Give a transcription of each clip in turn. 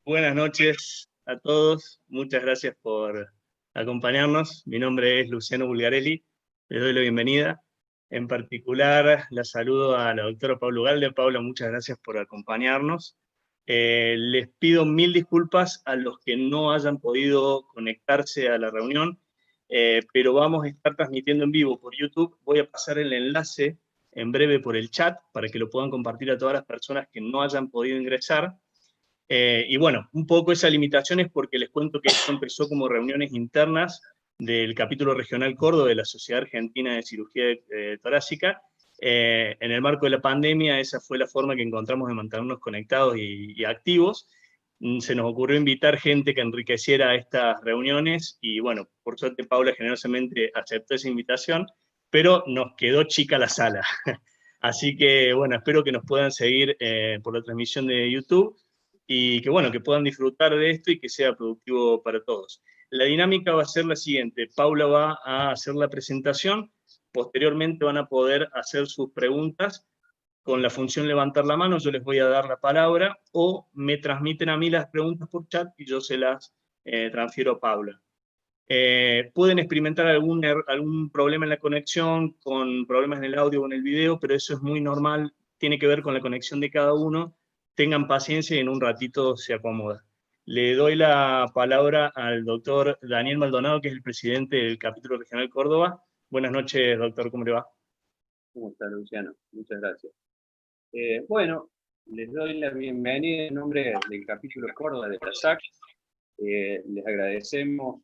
Buenas noches a todos, muchas gracias por acompañarnos. Mi nombre es Luciano Bulgarelli, les doy la bienvenida. En particular, la saludo a la doctora Paula Ugalde. Paula, muchas gracias por acompañarnos. Les pido mil disculpas a los que no hayan podido conectarse a la reunión, pero vamos a estar transmitiendo en vivo por YouTube. Voy a pasar el enlace en breve por el chat para que lo puedan compartir a todas las personas que no hayan podido ingresar. Y bueno, un poco esa limitación es porque les cuento que esto empezó como reuniones internas del capítulo regional Córdoba de la Sociedad Argentina de Cirugía Torácica. En el marco de la pandemia, esa fue la forma que encontramos de mantenernos conectados y activos. Se nos ocurrió invitar gente que enriqueciera estas reuniones y bueno, por suerte Paula generosamente aceptó esa invitación, pero nos quedó chica la sala. Así que bueno, espero que nos puedan seguir por la transmisión de YouTube y que bueno, que puedan disfrutar de esto y que sea productivo para todos. La dinámica va a ser la siguiente: Paula va a hacer la presentación, posteriormente van a poder hacer sus preguntas con la función levantar la mano, yo les voy a dar la palabra, o me transmiten a mí las preguntas por chat y yo se las transfiero a Paula. Pueden experimentar algún problema en la conexión, con problemas en el audio o en el video, pero eso es muy normal, tiene que ver con la conexión de cada uno. Tengan paciencia y en un ratito se acomoda. Le doy la palabra al doctor Daniel Maldonado, que es el presidente del capítulo regional Córdoba. Buenas noches, doctor, ¿cómo le va? ¿Cómo está, Luciano? Muchas gracias. Bueno, les doy la bienvenida en nombre del capítulo Córdoba de la SAC. Les agradecemos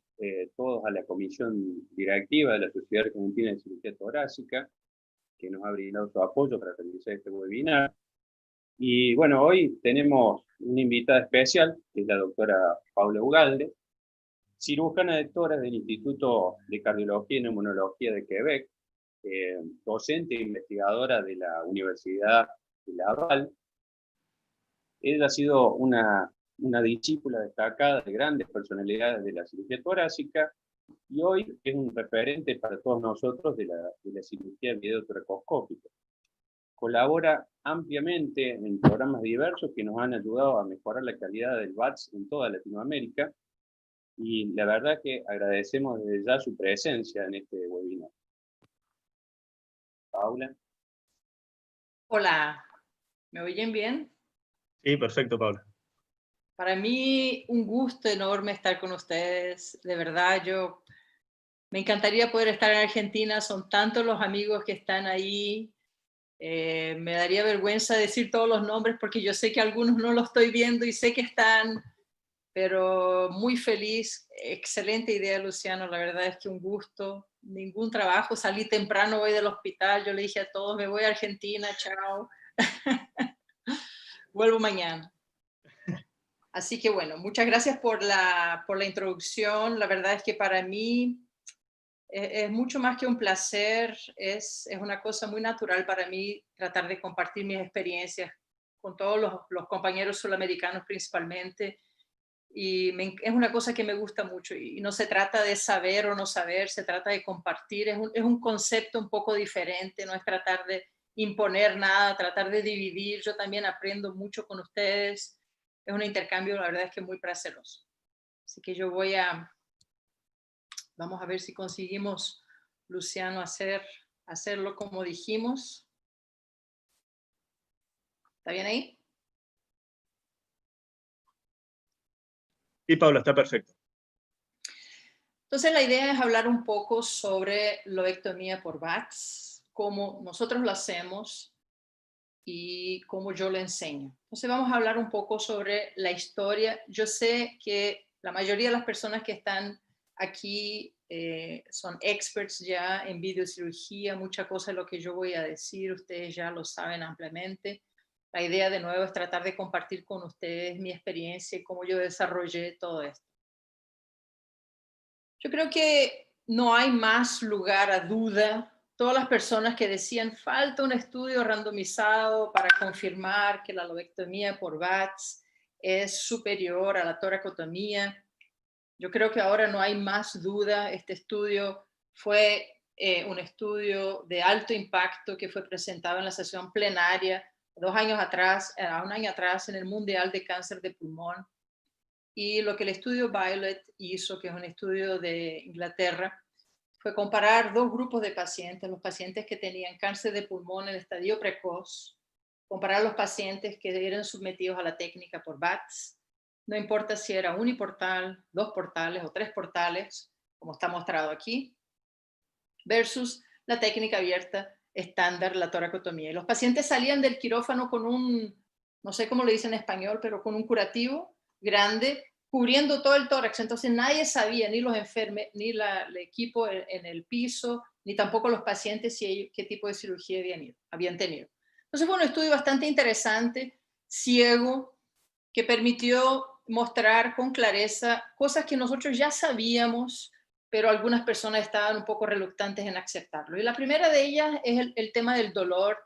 todos a la comisión directiva de la Sociedad Argentina de Cirugía Torácica, que nos ha brindado su apoyo para realizar este webinar. Y bueno, hoy tenemos una invitada especial, que es la doctora Paula Ugalde, cirujana de tórax del Instituto de Cardiología y Neumonología de Quebec, docente e investigadora de la Universidad de Laval. Ella ha sido una discípula destacada de grandes personalidades de la cirugía torácica y hoy es un referente para todos nosotros de la cirugía videotoracoscópica. Colabora ampliamente en programas diversos que nos han ayudado a mejorar la calidad del VATS en toda Latinoamérica y la verdad que agradecemos desde ya su presencia en este webinar. Paula. Hola, ¿me oyen bien? Sí, perfecto, Paula. Para mí un gusto enorme estar con ustedes, de verdad, me encantaría poder estar en Argentina, son tantos los amigos que están ahí, me daría vergüenza decir todos los nombres porque yo sé que algunos no los estoy viendo y sé que están, pero muy feliz, excelente idea, Luciano, la verdad es que un gusto, ningún trabajo, salí temprano hoy del hospital, yo le dije a todos, me voy a Argentina, chao, vuelvo mañana. Así que bueno, muchas gracias por la introducción. La verdad es que para mí es mucho más que un placer, es una cosa muy natural para mí tratar de compartir mis experiencias con todos los compañeros sudamericanos principalmente. Y es una cosa que me gusta mucho y no se trata de saber o no saber, se trata de compartir. Es un concepto un poco diferente, no es tratar de imponer nada, tratar de dividir. Yo también aprendo mucho con ustedes. Es un intercambio, la verdad es que muy placeroso. Así que vamos a ver si conseguimos, Luciano, hacerlo como dijimos. ¿Está bien ahí? Sí, Paula, está perfecto. Entonces la idea es hablar un poco sobre lobectomía por VATS, cómo nosotros lo hacemos, y cómo yo lo enseño. Entonces vamos a hablar un poco sobre la historia. Yo sé que la mayoría de las personas que están aquí son experts ya en videocirugía, mucha cosa de lo que yo voy a decir, ustedes ya lo saben ampliamente. La idea de nuevo es tratar de compartir con ustedes mi experiencia y cómo yo desarrollé todo esto. Yo creo que no hay más lugar a duda. Todas las personas que decían falta un estudio randomizado para confirmar que la lobectomía por VATS es superior a la toracotomía. Yo creo que ahora no hay más duda. Este estudio fue un estudio de alto impacto que fue presentado en la sesión plenaria 2 años atrás, un año atrás, en el Mundial de Cáncer de Pulmón. Y lo que el estudio Violet hizo, que es un estudio de Inglaterra, fue comparar 2 grupos de pacientes, los pacientes que tenían cáncer de pulmón en estadio precoz, comparar los pacientes que eran sometidos a la técnica por VATS, no importa si era uniportal, 2 portales o 3 portales, como está mostrado aquí, versus la técnica abierta estándar, la toracotomía. Y los pacientes salían del quirófano con un, no sé cómo le dicen en español, pero con un curativo grande, cubriendo todo el tórax. Entonces nadie sabía, ni los enfermos, ni el equipo en el piso, ni tampoco los pacientes qué tipo de cirugía habían tenido. Entonces fue un estudio bastante interesante, ciego, que permitió mostrar con clareza cosas que nosotros ya sabíamos, pero algunas personas estaban un poco reluctantes en aceptarlo. Y la primera de ellas es el tema del dolor,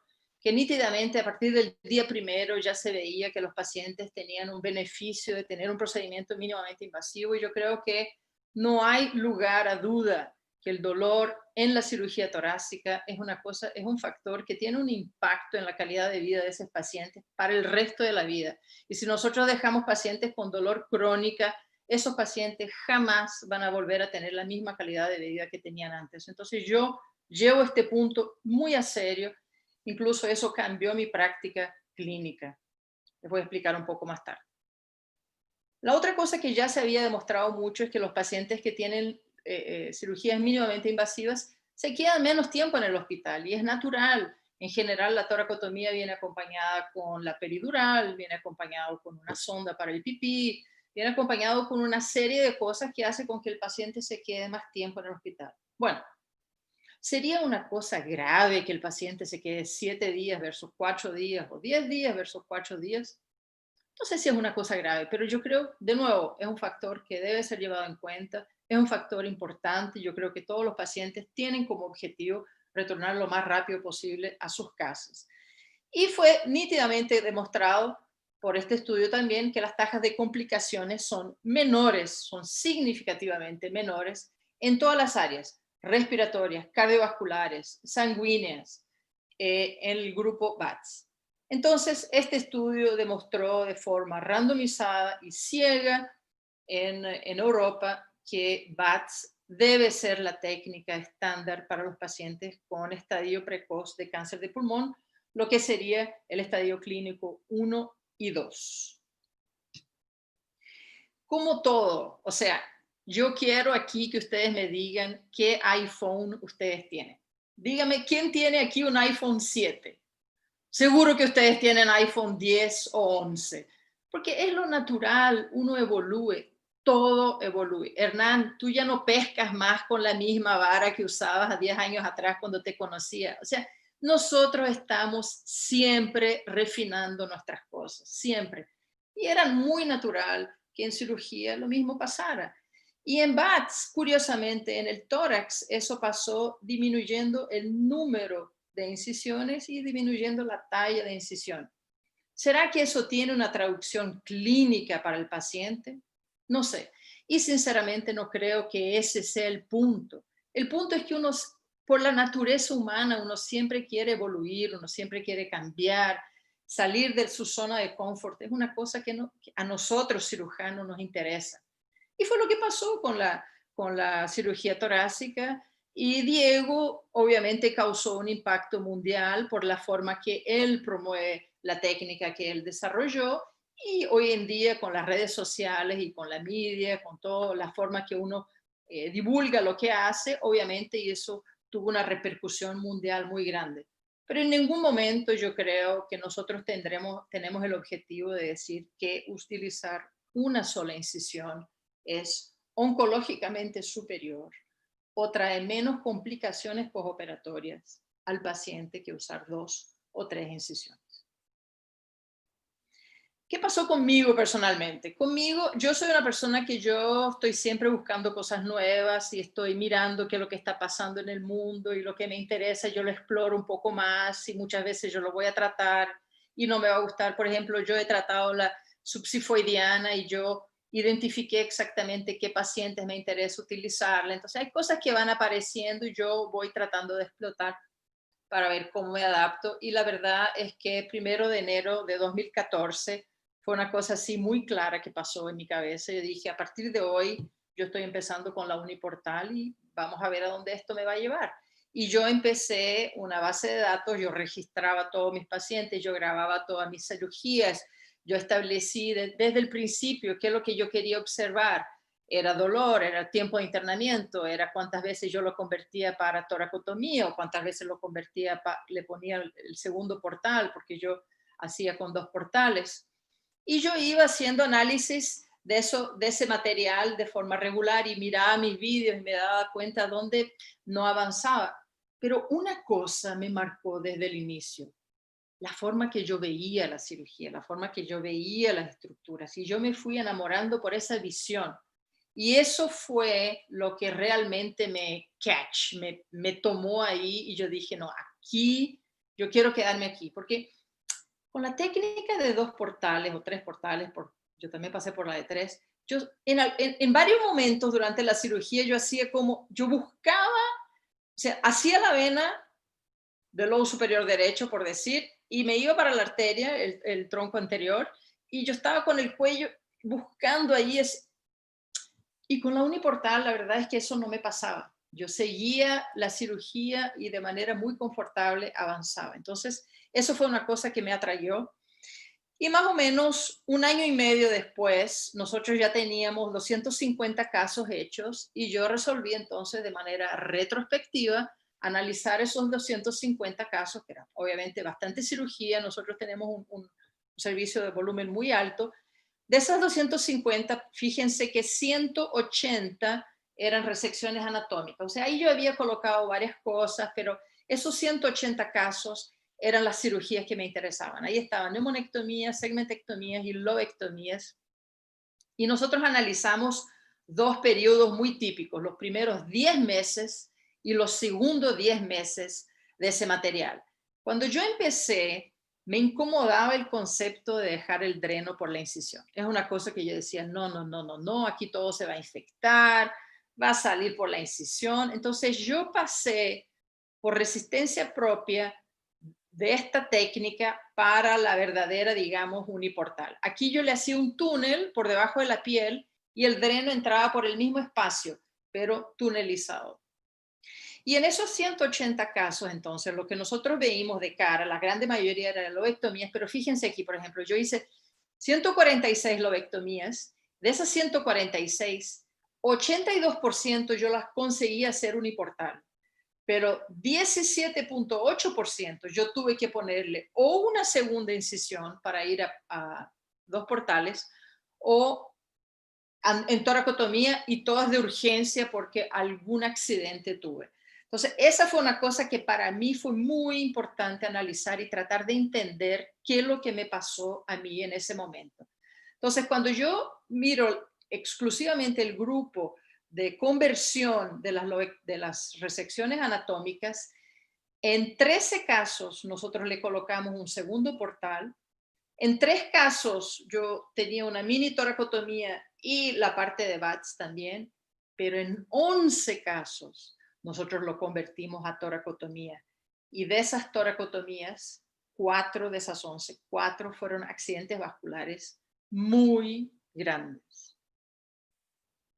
que nítidamente a partir del día primero ya se veía que los pacientes tenían un beneficio de tener un procedimiento mínimamente invasivo, y yo creo que no hay lugar a duda que el dolor en la cirugía torácica es un factor que tiene un impacto en la calidad de vida de esos pacientes para el resto de la vida. Y si nosotros dejamos pacientes con dolor crónica, esos pacientes jamás van a volver a tener la misma calidad de vida que tenían antes. Entonces yo llevo este punto muy a serio, incluso eso cambió mi práctica clínica. Les voy a explicar un poco más tarde. La otra cosa que ya se había demostrado mucho es que los pacientes que tienen cirugías mínimamente invasivas se quedan menos tiempo en el hospital, y es natural. En general, la toracotomía viene acompañada con la peridural, viene acompañado con una sonda para el pipí, viene acompañado con una serie de cosas que hace con que el paciente se quede más tiempo en el hospital. Bueno, ¿sería una cosa grave que el paciente se quede 7 días versus 4 días o 10 días versus 4 días? No sé si es una cosa grave, pero yo creo, de nuevo, es un factor que debe ser llevado en cuenta, es un factor importante. Yo creo que todos los pacientes tienen como objetivo retornar lo más rápido posible a sus casas. Y fue nítidamente demostrado por este estudio también que las tasas de complicaciones son menores, son significativamente menores en todas las áreas, respiratorias, cardiovasculares, sanguíneas, en el grupo VATS. Entonces, este estudio demostró de forma randomizada y ciega en Europa que VATS debe ser la técnica estándar para los pacientes con estadio precoz de cáncer de pulmón, lo que sería el estadio clínico 1 y 2. Como todo, o sea, yo quiero aquí que ustedes me digan qué iPhone ustedes tienen. Dígame, ¿quién tiene aquí un iPhone 7? Seguro que ustedes tienen iPhone 10 o 11, porque es lo natural, uno evolúe, todo evolúe. Hernán, tú ya no pescas más con la misma vara que usabas a 10 años atrás cuando te conocía. O sea, nosotros estamos siempre refinando nuestras cosas, siempre. Y era muy natural que en cirugía lo mismo pasara. Y en VATS, curiosamente, en el tórax, eso pasó disminuyendo el número de incisiones y disminuyendo la talla de incisión. ¿Será que eso tiene una traducción clínica para el paciente? No sé. Y sinceramente no creo que ese sea el punto. El punto es que uno, por la naturaleza humana, uno siempre quiere evoluir, uno siempre quiere cambiar, salir de su zona de confort. Es una cosa que a nosotros cirujanos nos interesa. Y fue lo que pasó con la cirugía torácica. Y Diego obviamente causó un impacto mundial por la forma que él promueve la técnica que él desarrolló, y hoy en día con las redes sociales y con la media, con toda la forma que uno divulga lo que hace, obviamente, y eso tuvo una repercusión mundial muy grande. pero en ningún momento yo creo que nosotros tenemos el objetivo de decir que utilizar una sola incisión es oncológicamente superior o trae menos complicaciones postoperatorias al paciente que usar 2 o 3 incisiones. ¿Qué pasó conmigo personalmente? Conmigo, yo soy una persona que yo estoy siempre buscando cosas nuevas y estoy mirando qué es lo que está pasando en el mundo y lo que me interesa, yo lo exploro un poco más y muchas veces yo lo voy a tratar y no me va a gustar. Por ejemplo, yo he tratado la subsifoidiana y yo identifiqué exactamente qué pacientes me interesa utilizarla. Entonces hay cosas que van apareciendo y yo voy tratando de explotar para ver cómo me adapto. Y la verdad es que 1 de enero de 2014 fue una cosa así muy clara que pasó en mi cabeza. Yo dije, a partir de hoy, yo estoy empezando con la Uniportal y vamos a ver a dónde esto me va a llevar. Y yo empecé una base de datos, yo registraba a todos mis pacientes, yo grababa todas mis cirugías, yo establecí desde el principio qué es lo que yo quería observar. Era dolor, era tiempo de internamiento, era cuántas veces yo lo convertía para toracotomía o cuántas veces lo convertía, le ponía el segundo portal, porque yo hacía con 2 portales. Y yo iba haciendo análisis de ese material de forma regular y miraba mis vídeos y me daba cuenta dónde no avanzaba. Pero una cosa me marcó desde el inicio, la forma que yo veía la cirugía, la forma que yo veía las estructuras, y yo me fui enamorando por esa visión. Y eso fue lo que realmente me tomó ahí y yo dije, no, aquí, yo quiero quedarme aquí, porque con la técnica de 2 portales o 3 portales, yo también pasé por la de 3, yo en varios momentos durante la cirugía yo buscaba, o sea, hacía la vena del lobo superior derecho, por decir, y me iba para la arteria, el tronco anterior, y yo estaba con el cuello buscando ahí, y con la Uniportal la verdad es que eso no me pasaba. Yo seguía la cirugía y de manera muy confortable avanzaba. Entonces, eso fue una cosa que me atrayó. Y más o menos 1 año y medio después, nosotros ya teníamos 250 casos hechos y yo resolví entonces de manera retrospectiva analizar esos 250 casos, que eran obviamente bastante cirugía. Nosotros tenemos un servicio de volumen muy alto. De esas 250, fíjense que 180 eran resecciones anatómicas. O sea, ahí yo había colocado varias cosas, pero esos 180 casos eran las cirugías que me interesaban. Ahí estaban neumonectomías, segmentectomías y lobectomías. Y nosotros analizamos 2 periodos muy típicos, los primeros 10 meses y los segundos 10 meses de ese material. Cuando yo empecé, me incomodaba el concepto de dejar el dreno por la incisión. Es una cosa que yo decía, no, aquí todo se va a infectar, va a salir por la incisión. Entonces yo pasé por resistencia propia de esta técnica para la verdadera, digamos, uniportal. Aquí yo le hacía un túnel por debajo de la piel y el dreno entraba por el mismo espacio, pero tunelizado. Y en esos 180 casos, entonces, lo que nosotros veíamos de cara, la grande mayoría eran lobectomías, pero fíjense aquí, por ejemplo, yo hice 146 lobectomías, de esas 146, 82% yo las conseguí hacer uniportal, pero 17.8% yo tuve que ponerle o una segunda incisión para ir a 2 portales o en toracotomía, y todas de urgencia porque algún accidente tuve. Entonces, esa fue una cosa que para mí fue muy importante analizar y tratar de entender qué es lo que me pasó a mí en ese momento. Entonces, cuando yo miro exclusivamente el grupo de conversión de las resecciones anatómicas, en 13 casos nosotros le colocamos un segundo portal. En 3 casos yo tenía una mini toracotomía y la parte de VATS también, pero en 11 casos nosotros lo convertimos a toracotomía. Y de esas toracotomías, 4 de esas 11, 4 fueron accidentes vasculares muy grandes.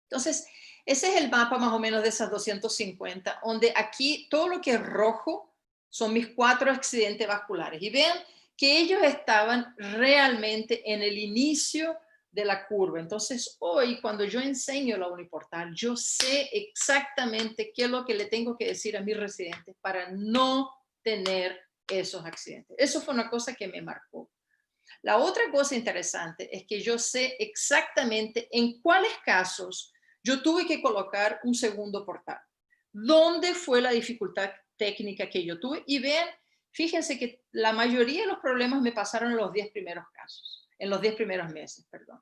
Entonces, ese es el mapa más o menos de esas 250, donde aquí todo lo que es rojo son mis 4 accidentes vasculares. Y vean que ellos estaban realmente en el inicio de la curva. Entonces, hoy, cuando yo enseño la Uniportal, yo sé exactamente qué es lo que le tengo que decir a mis residentes para no tener esos accidentes. Eso fue una cosa que me marcó. La otra cosa interesante es que yo sé exactamente en cuáles casos yo tuve que colocar un segundo portal. ¿Dónde fue la dificultad técnica que yo tuve? Y vean, fíjense que la mayoría de los problemas me pasaron en los 10 primeros casos, en los 10 primeros meses, perdón.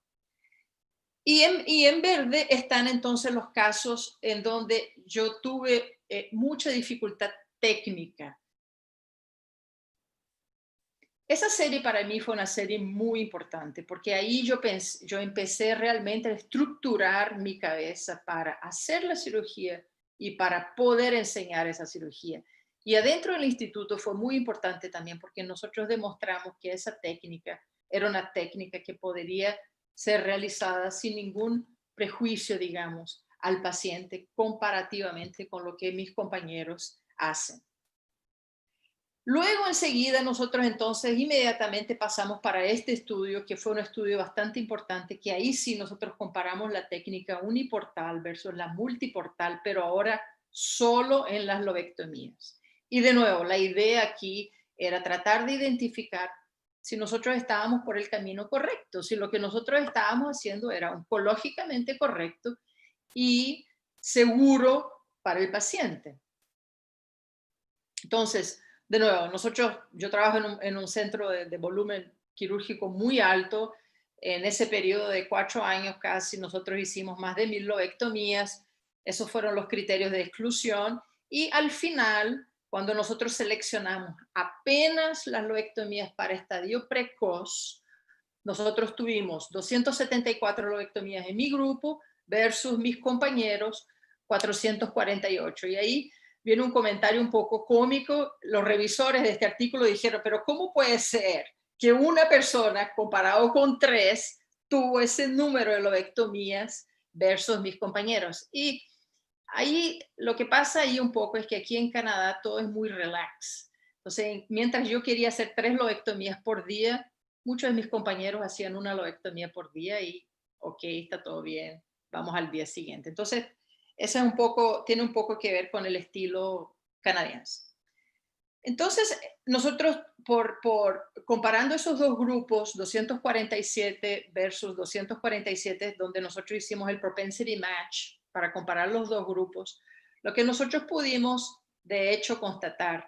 Y en verde están entonces los casos en donde yo tuve mucha dificultad técnica. Esa serie para mí fue una serie muy importante porque ahí yo empecé realmente a estructurar mi cabeza para hacer la cirugía y para poder enseñar esa cirugía. Y adentro del instituto fue muy importante también porque nosotros demostramos que esa técnica era una técnica que podría ser realizada sin ningún prejuicio, digamos, al paciente comparativamente con lo que mis compañeros hacen. Luego enseguida nosotros entonces inmediatamente pasamos para este estudio, que fue un estudio bastante importante, que ahí sí nosotros comparamos la técnica uniportal versus la multiportal, pero ahora solo en las lobectomías. Y de nuevo, la idea aquí era tratar de identificar si nosotros estábamos por el camino correcto, si lo que nosotros estábamos haciendo era oncológicamente correcto y seguro para el paciente. Entonces, de nuevo, yo trabajo en un centro de volumen quirúrgico muy alto. En ese periodo de 4 años casi, nosotros hicimos más de 1000 lobectomías. Esos fueron los criterios de exclusión. Y al final, cuando nosotros seleccionamos apenas las lobectomías para estadio precoz, nosotros tuvimos 274 lobectomías en mi grupo versus mis compañeros 448. Y ahí viene un comentario un poco cómico. Los revisores de este artículo dijeron, pero ¿cómo puede ser que una persona comparado con 3 tuvo ese número de lobectomías versus mis compañeros? Y ahí lo que pasa ahí un poco es que aquí en Canadá todo es muy relax. Entonces, mientras yo quería hacer 3 lobectomías por día, muchos de mis compañeros hacían una lobectomía por día y, ok, está todo bien, vamos al día siguiente. Entonces, eso es tiene un poco que ver con el estilo canadiense. Entonces, nosotros, comparando esos dos grupos, 247 versus 247, donde nosotros hicimos el propensity match para comparar los dos grupos, lo que nosotros pudimos, de hecho, constatar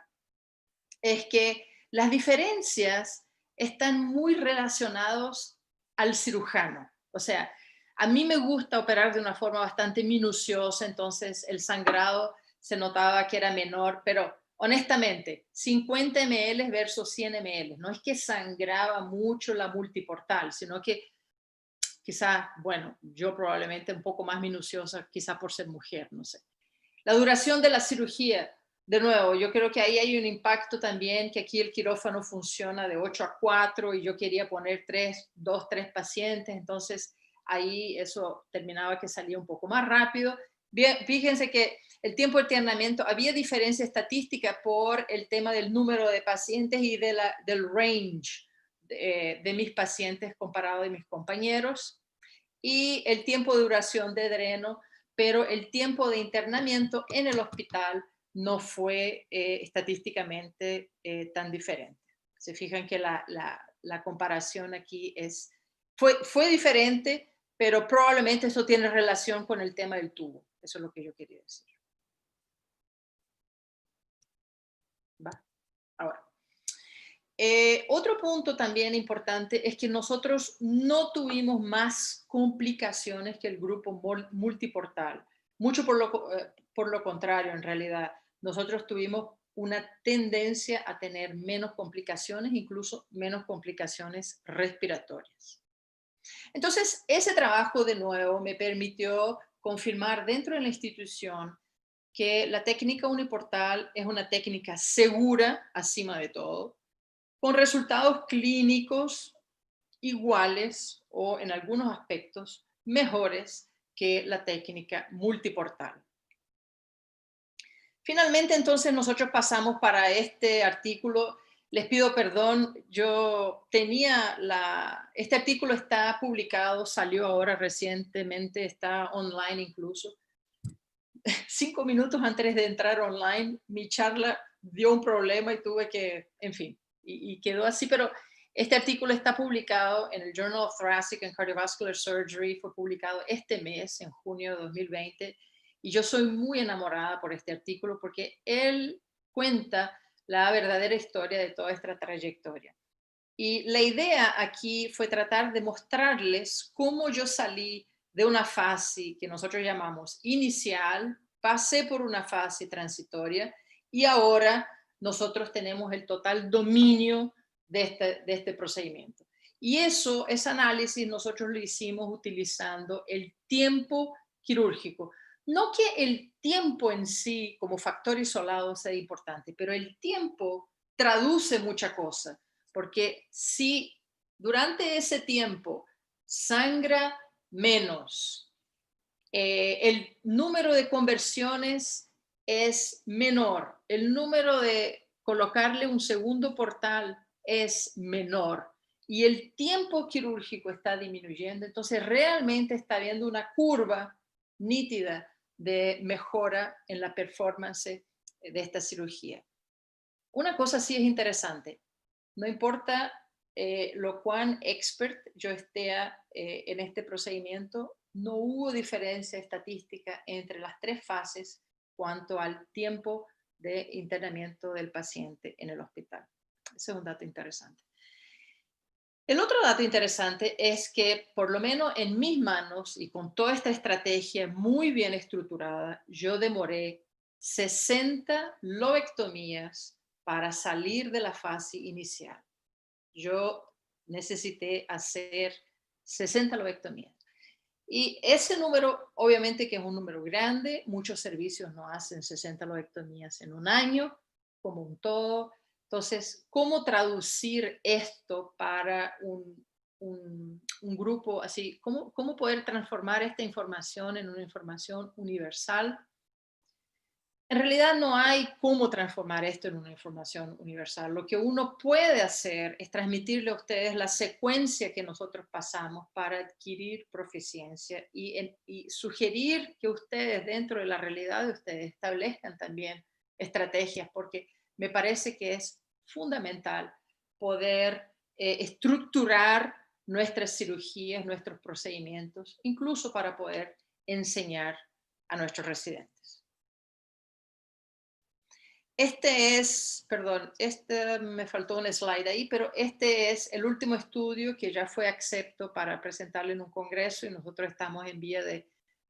es que las diferencias están muy relacionados al cirujano. O sea, a mí me gusta operar de una forma bastante minuciosa, entonces el sangrado se notaba que era menor, pero honestamente, 50 ml versus 100 ml, no es que sangraba mucho la multiportal, sino que quizás, bueno, yo probablemente un poco más minuciosa, quizás por ser mujer, no sé. La duración de la cirugía, de nuevo, yo creo que ahí hay un impacto también, que aquí el quirófano funciona de 8 a 4 y yo quería poner 2, 3 pacientes, entonces ahí eso terminaba que salía un poco más rápido. Bien, fíjense que el tiempo de internamiento, había diferencia estadística por el tema del número de pacientes y del range de mis pacientes comparado de mis compañeros, y el tiempo de duración de dreno, pero el tiempo de internamiento en el hospital no fue estadísticamente tan diferente. Se fijan que la comparación aquí fue diferente, pero probablemente eso tiene relación con el tema del tubo. Eso es lo que yo quería decir. Va. Ahora, otro punto también importante es que nosotros no tuvimos más complicaciones que el grupo multiportal. Mucho por lo contrario, en realidad. Nosotros tuvimos una tendencia a tener menos complicaciones, incluso menos complicaciones respiratorias. Entonces, ese trabajo de nuevo me permitió confirmar dentro de la institución que la técnica uniportal es una técnica segura, acima de todo, con resultados clínicos iguales o en algunos aspectos mejores que la técnica multiportal. Finalmente, entonces, nosotros pasamos para este artículo. Les pido perdón, este artículo está publicado, salió ahora recientemente, está online incluso. 5 minutos antes de entrar online, mi charla dio un problema y tuve que, en fin, y quedó así, pero este artículo está publicado en el Journal of Thoracic and Cardiovascular Surgery, fue publicado este mes, en junio de 2020, y yo soy muy enamorada por este artículo porque él cuenta la verdadera historia de toda esta trayectoria. Y la idea aquí fue tratar de mostrarles cómo yo salí de una fase que nosotros llamamos inicial, pasé por una fase transitoria y ahora nosotros tenemos el total dominio de este procedimiento. Y ese análisis nosotros lo hicimos utilizando el tiempo quirúrgico. No que el tiempo en sí como factor isolado sea importante, pero el tiempo traduce mucha cosa. Porque si durante ese tiempo sangra menos, el número de conversiones es menor, el número de colocarle un segundo portal es menor y el tiempo quirúrgico está disminuyendo, entonces realmente está habiendo una curva nítida de mejora en la performance de esta cirugía. Una cosa sí es interesante. No importa lo cuán expert yo esté en este procedimiento, no hubo diferencia estadística entre las 3 fases cuanto al tiempo de internamiento del paciente en el hospital. Ese es un dato interesante. El otro dato interesante es que, por lo menos en mis manos y con toda esta estrategia muy bien estructurada, yo demoré 60 lobectomías para salir de la fase inicial. Yo necesité hacer 60 lobectomías. Y ese número, obviamente que es un número grande, muchos servicios no hacen 60 lobectomías en un año, como un todo. Entonces, ¿cómo traducir esto para un grupo así? ¿Cómo poder transformar esta información en una información universal? En realidad no hay cómo transformar esto en una información universal. Lo que uno puede hacer es transmitirle a ustedes la secuencia que nosotros pasamos para adquirir proficiencia y sugerir que ustedes, dentro de la realidad de ustedes, establezcan también estrategias, porque me parece que es fundamental poder estructurar nuestras cirugías, nuestros procedimientos, incluso para poder enseñar a nuestros residentes. Me faltó un slide ahí, pero este es el último estudio que ya fue acepto para presentarlo en un congreso y nosotros estamos en vía de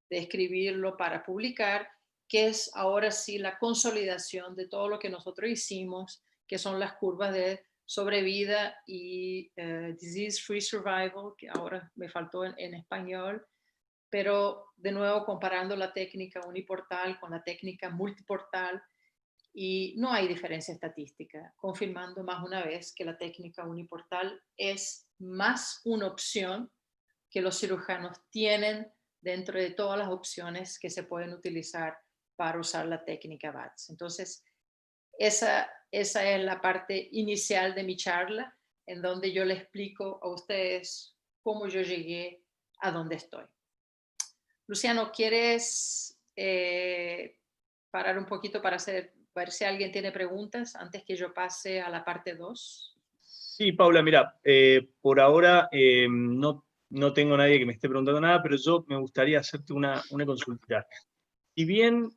escribirlo para publicar, que es ahora sí la consolidación de todo lo que nosotros hicimos, que son las curvas de sobrevida y disease-free survival, que ahora me faltó en español, pero de nuevo comparando la técnica uniportal con la técnica multiportal, y no hay diferencia estadística, confirmando más una vez que la técnica uniportal es más una opción que los cirujanos tienen dentro de todas las opciones que se pueden utilizar para usar la técnica VATS. Entonces, esa es la parte inicial de mi charla, en donde yo le explico a ustedes cómo yo llegué a donde estoy. Luciano, ¿quieres parar un poquito para ver si alguien tiene preguntas antes que yo pase a la parte 2? Sí, Paula, mira, por ahora no tengo nadie que me esté preguntando nada, pero yo me gustaría hacerte una consulta. Si bien,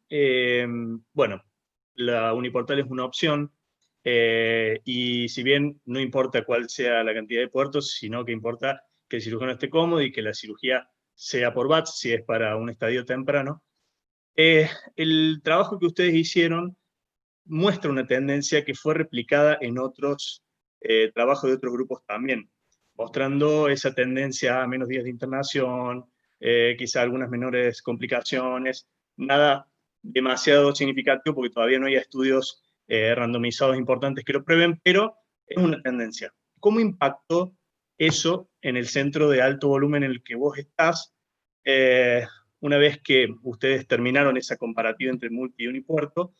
bueno, la uniportal es una opción, y si bien no importa cuál sea la cantidad de puertos, sino que importa que el cirujano esté cómodo y que la cirugía sea por VATS, si es para un estadio temprano, el trabajo que ustedes hicieron muestra una tendencia que fue replicada en otros trabajos de otros grupos también, mostrando esa tendencia a menos días de internación, quizá algunas menores complicaciones, nada demasiado significativo porque todavía no hay estudios randomizados importantes que lo prueben, pero es una tendencia. ¿Cómo impactó eso en el centro de alto volumen en el que vos estás, una vez que ustedes terminaron esa comparativa entre multi y unipuerto?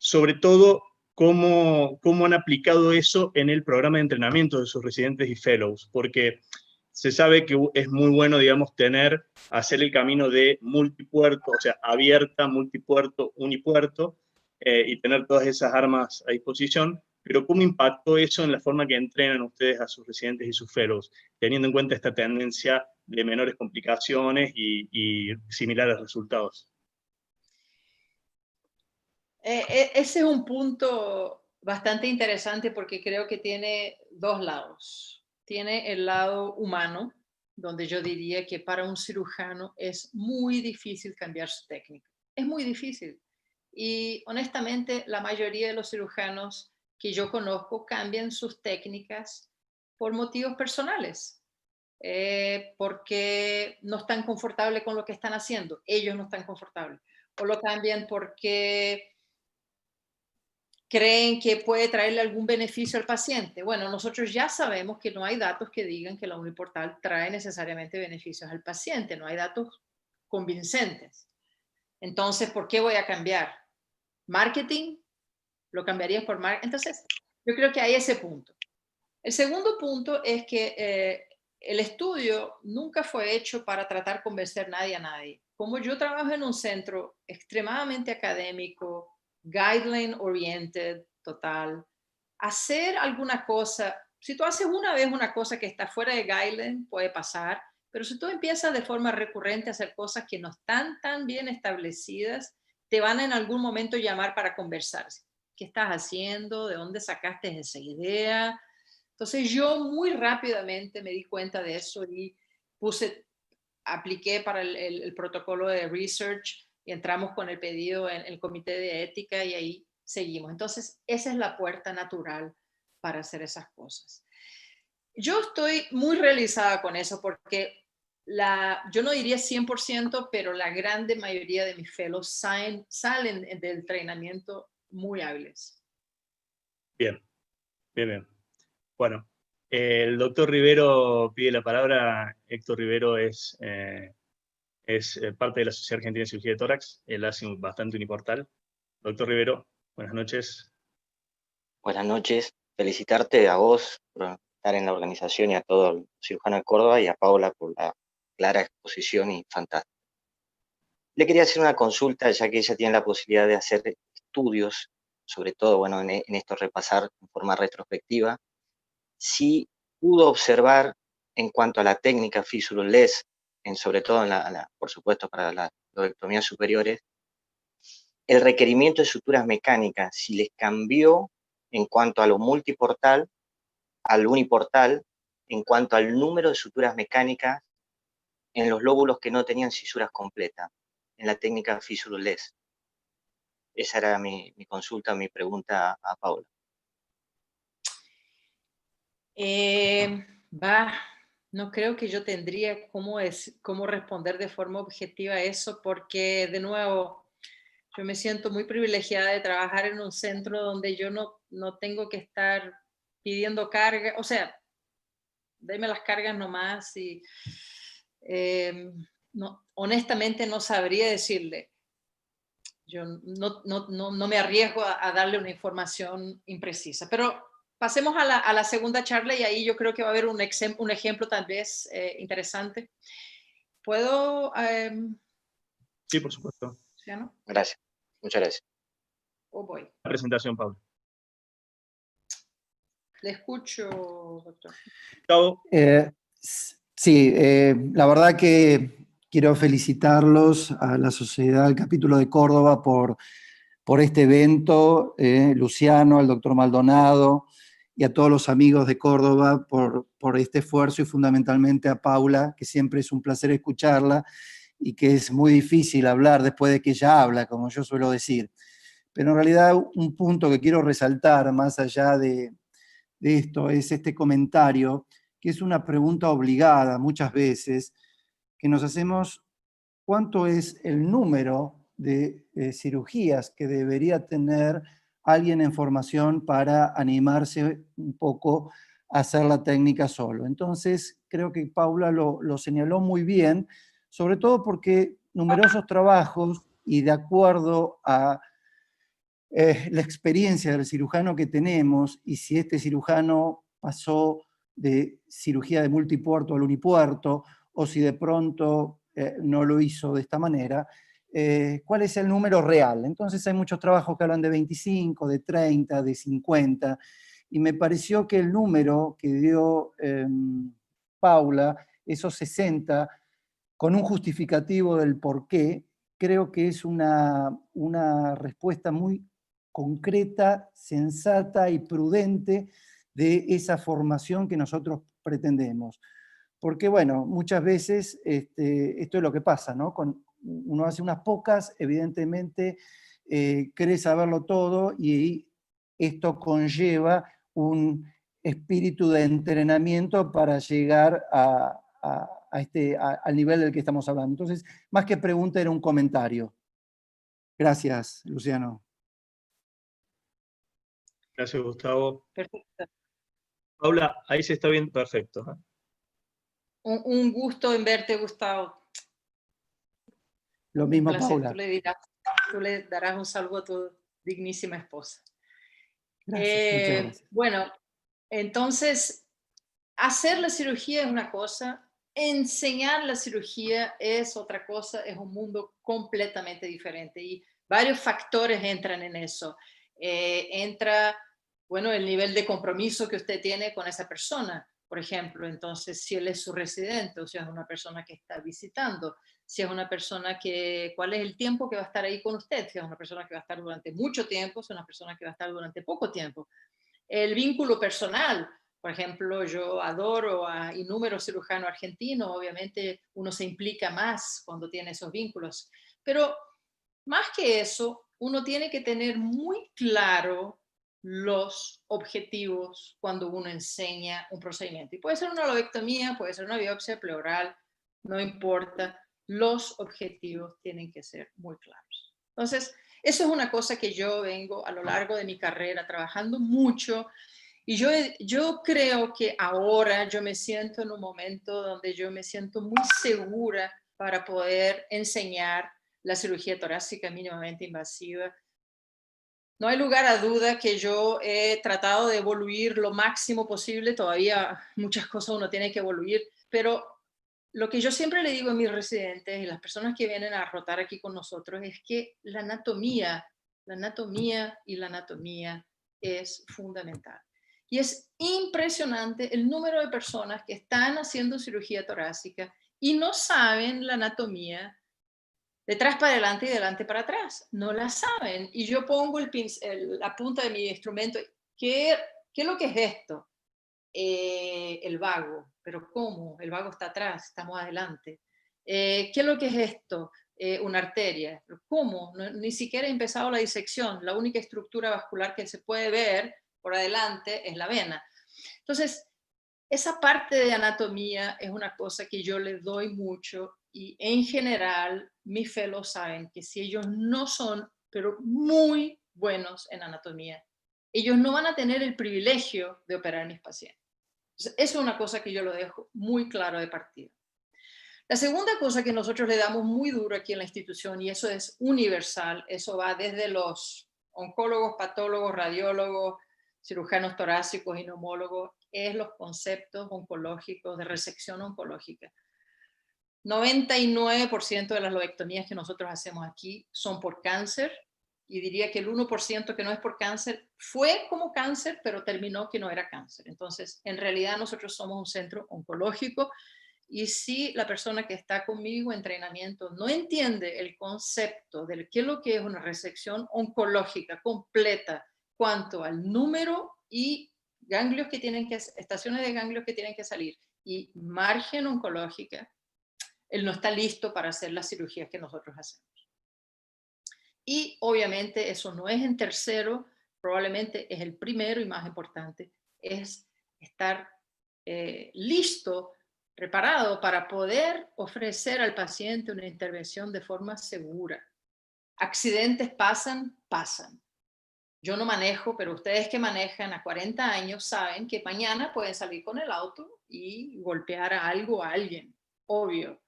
Sobre todo, ¿cómo han aplicado eso en el programa de entrenamiento de sus residentes y fellows? Porque se sabe que es muy bueno, digamos, hacer el camino de multipuerto, o sea, abierta, multipuerto, unipuerto, y tener todas esas armas a disposición, pero ¿cómo impactó eso en la forma que entrenan ustedes a sus residentes y sus fellows, teniendo en cuenta esta tendencia de menores complicaciones y similares resultados? Ese es un punto bastante interesante porque creo que tiene dos lados. Tiene el lado humano, donde yo diría que para un cirujano es muy difícil cambiar su técnica. Es muy difícil. Y honestamente, la mayoría de los cirujanos que yo conozco cambian sus técnicas por motivos personales, porque no están confortables con lo que están haciendo. Ellos no están confortables. O lo cambian porque creen que puede traerle algún beneficio al paciente. Bueno, nosotros ya sabemos que no hay datos que digan que la uniportal trae necesariamente beneficios al paciente, no hay datos convincentes. Entonces, ¿por qué voy a cambiar? ¿Marketing? ¿Lo cambiarías por marketing? Entonces, yo creo que hay ese punto. El segundo punto es que el estudio nunca fue hecho para tratar de convencer nadie a nadie. Como yo trabajo en un centro extremadamente académico, guideline oriented, total, hacer alguna cosa, si tú haces una vez una cosa que está fuera de guideline, puede pasar, pero si tú empiezas de forma recurrente a hacer cosas que no están tan bien establecidas, te van en algún momento llamar para conversar. ¿Qué estás haciendo? ¿De dónde sacaste esa idea? Entonces yo muy rápidamente me di cuenta de eso y apliqué para el protocolo de research y entramos con el pedido en el comité de ética y ahí seguimos. Entonces esa es la puerta natural para hacer esas cosas. Yo estoy muy realizada con eso porque yo no diría 100%, pero la grande mayoría de mis fellows salen del entrenamiento muy hábiles. Bien, bien, bien. Bueno, el doctor Rivero pide la palabra. Héctor Rivero es parte de la Sociedad Argentina de Cirugía de Tórax. Él hace bastante uniportal. Doctor Rivero, buenas noches. Buenas noches. Felicitarte a vos por estar en la organización y a todo el cirujano de Córdoba y a Paula por la clara exposición y fantástica. Le quería hacer una consulta, ya que ella tiene la posibilidad de hacer estudios, sobre todo, bueno, en esto repasar en forma retrospectiva, si pudo observar en cuanto a la técnica fistuloless, sobre todo, por supuesto, para las lobectomías superiores, el requerimiento de suturas mecánicas, si les cambió en cuanto a lo multiportal, al uniportal, en cuanto al número de suturas mecánicas en los lóbulos que no tenían cisuras completas, en la técnica fistuloless. Esa era mi consulta, mi pregunta a Paula. No creo que yo tendría cómo responder de forma objetiva a eso, porque de nuevo, yo me siento muy privilegiada de trabajar en un centro donde yo no tengo que estar pidiendo carga, o sea, deme las cargas nomás y honestamente no sabría decirle. Yo no me arriesgo a darle una información imprecisa, pero pasemos a la segunda charla y ahí yo creo que va a haber un ejemplo tal vez interesante. ¿Puedo? Sí, por supuesto. ¿Ya no? Gracias, muchas gracias. Voy. La presentación, Paula. Le escucho, doctor. Gustavo. Sí, la verdad que quiero felicitarlos a la Sociedad del Capítulo de Córdoba por este evento, Luciano, al doctor Maldonado y a todos los amigos de Córdoba por este esfuerzo y fundamentalmente a Paula, que siempre es un placer escucharla y que es muy difícil hablar después de que ella habla, como yo suelo decir. Pero en realidad un punto que quiero resaltar más allá de esto es este comentario, que es una pregunta obligada muchas veces, que nos hacemos: ¿cuánto es el número de cirugías que debería tener alguien en formación para animarse un poco a hacer la técnica solo? Entonces, creo que Paula lo señaló muy bien, sobre todo porque numerosos trabajos, y de acuerdo a la experiencia del cirujano que tenemos, y si este cirujano pasó de cirugía de multipuerto al unipuerto, o si de pronto no lo hizo de esta manera, cuál es el número real. Entonces hay muchos trabajos que hablan de 25, de 30, de 50, y me pareció que el número que dio Paula, esos 60, con un justificativo del por qué, creo que es una respuesta muy concreta, sensata y prudente de esa formación que nosotros pretendemos. Porque, bueno, muchas veces esto es lo que pasa, ¿no? Uno hace unas pocas, evidentemente cree saberlo todo y esto conlleva un espíritu de entrenamiento para llegar al nivel del que estamos hablando. Entonces, más que pregunta, era un comentario. Gracias, Luciano. Gracias, Gustavo. Perfecto. Paula, ahí se está viendo perfecto. Un gusto en verte, Gustavo. Lo mismo, un placer. Paula. Tú le darás un saludo a tu dignísima esposa. Gracias, muchas gracias. Bueno, entonces, hacer la cirugía es una cosa, enseñar la cirugía es otra cosa, es un mundo completamente diferente y varios factores entran en eso. Entra, bueno, el nivel de compromiso que usted tiene con esa persona, por ejemplo. Entonces, si él es su residente o si es una persona que está visitando, si es una persona cuál es el tiempo que va a estar ahí con usted, si es una persona que va a estar durante mucho tiempo, si es una persona que va a estar durante poco tiempo. El vínculo personal, por ejemplo, yo adoro a innúmeros cirujanos argentinos, obviamente uno se implica más cuando tiene esos vínculos, pero más que eso, uno tiene que tener muy claro los objetivos cuando uno enseña un procedimiento. Y puede ser una lobectomía, puede ser una biopsia pleural, no importa, los objetivos tienen que ser muy claros. Entonces, eso es una cosa que yo vengo a lo largo de mi carrera trabajando mucho y yo creo que ahora yo me siento en un momento donde yo me siento muy segura para poder enseñar la cirugía torácica mínimamente invasiva. No hay lugar a duda que yo he tratado de evoluir lo máximo posible, todavía muchas cosas uno tiene que evoluir, pero lo que yo siempre le digo a mis residentes y las personas que vienen a rotar aquí con nosotros es que la anatomía es fundamental. Y es impresionante el número de personas que están haciendo cirugía torácica y no saben la anatomía detrás para adelante y delante para atrás. No la saben. Y yo pongo la punta de mi instrumento. ¿Qué es lo que es esto? El vago. ¿Pero cómo? El vago está atrás, estamos adelante. ¿Qué es lo que es esto? Una arteria. ¿Pero cómo? No, ni siquiera he empezado la disección. La única estructura vascular que se puede ver por adelante es la vena. Entonces, esa parte de anatomía es una cosa que yo le doy mucho y en general mis fellows saben que si ellos no son, pero muy buenos en anatomía, ellos no van a tener el privilegio de operar a mis pacientes. Entonces, eso es una cosa que yo lo dejo muy claro de partida. La segunda cosa que nosotros le damos muy duro aquí en la institución, y eso es universal, eso va desde los oncólogos, patólogos, radiólogos, cirujanos torácicos y neumólogos, es los conceptos oncológicos de resección oncológica. 99% de las lobectomías que nosotros hacemos aquí son por cáncer, y diría que el 1% que no es por cáncer fue como cáncer, pero terminó que no era cáncer. Entonces, en realidad nosotros somos un centro oncológico, y si la persona que está conmigo en entrenamiento no entiende el concepto de qué es lo que es una resección oncológica completa, cuanto al número y ganglios que estaciones de ganglios que tienen que salir y margen oncológica, él no está listo para hacer las cirugías que nosotros hacemos. Y obviamente eso no es en tercero, probablemente es el primero y más importante, es estar listo, preparado para poder ofrecer al paciente una intervención de forma segura. Accidentes pasan. Yo no manejo, pero ustedes que manejan a 40 años saben que mañana pueden salir con el auto y golpear a algo, a alguien, obvio.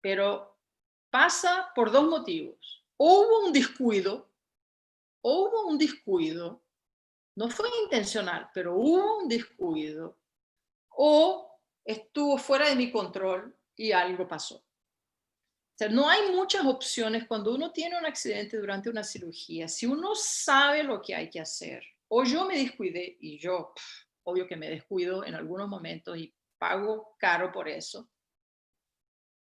Pero pasa por dos motivos. O hubo un descuido, no fue intencional, pero hubo un descuido, o estuvo fuera de mi control y algo pasó. O sea, no hay muchas opciones cuando uno tiene un accidente durante una cirugía. Si uno sabe lo que hay que hacer, o yo me descuidé, y yo, obvio que me descuido en algunos momentos y pago caro por eso,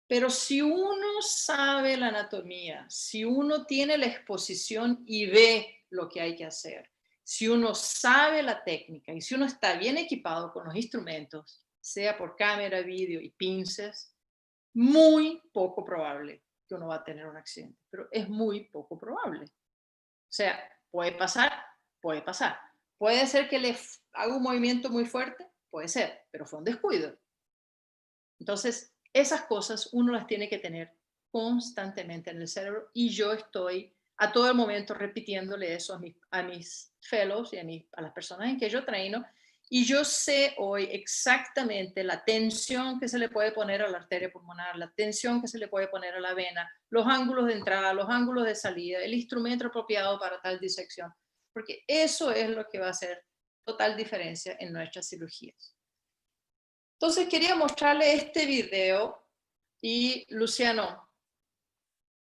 pero si uno sabe la anatomía, si uno tiene la exposición y ve lo que hay que hacer, si uno sabe la técnica y si uno está bien equipado con los instrumentos, sea por cámara, vídeo y pinzas, muy poco probable que uno va a tener un accidente, pero es muy poco probable. O sea, puede pasar, puede pasar. Puede ser que le haga un movimiento muy fuerte, puede ser, pero fue un descuido. Entonces, esas cosas uno las tiene que tener constantemente en el cerebro y yo estoy a todo el momento repitiéndole eso a mis fellows y a las personas en que yo treino y yo sé hoy exactamente la tensión que se le puede poner a la arteria pulmonar, la tensión que se le puede poner a la vena, los ángulos de entrada, los ángulos de salida, el instrumento apropiado para tal disección, porque eso es lo que va a hacer total diferencia en nuestras cirugías. Entonces quería mostrarle este video y Luciano,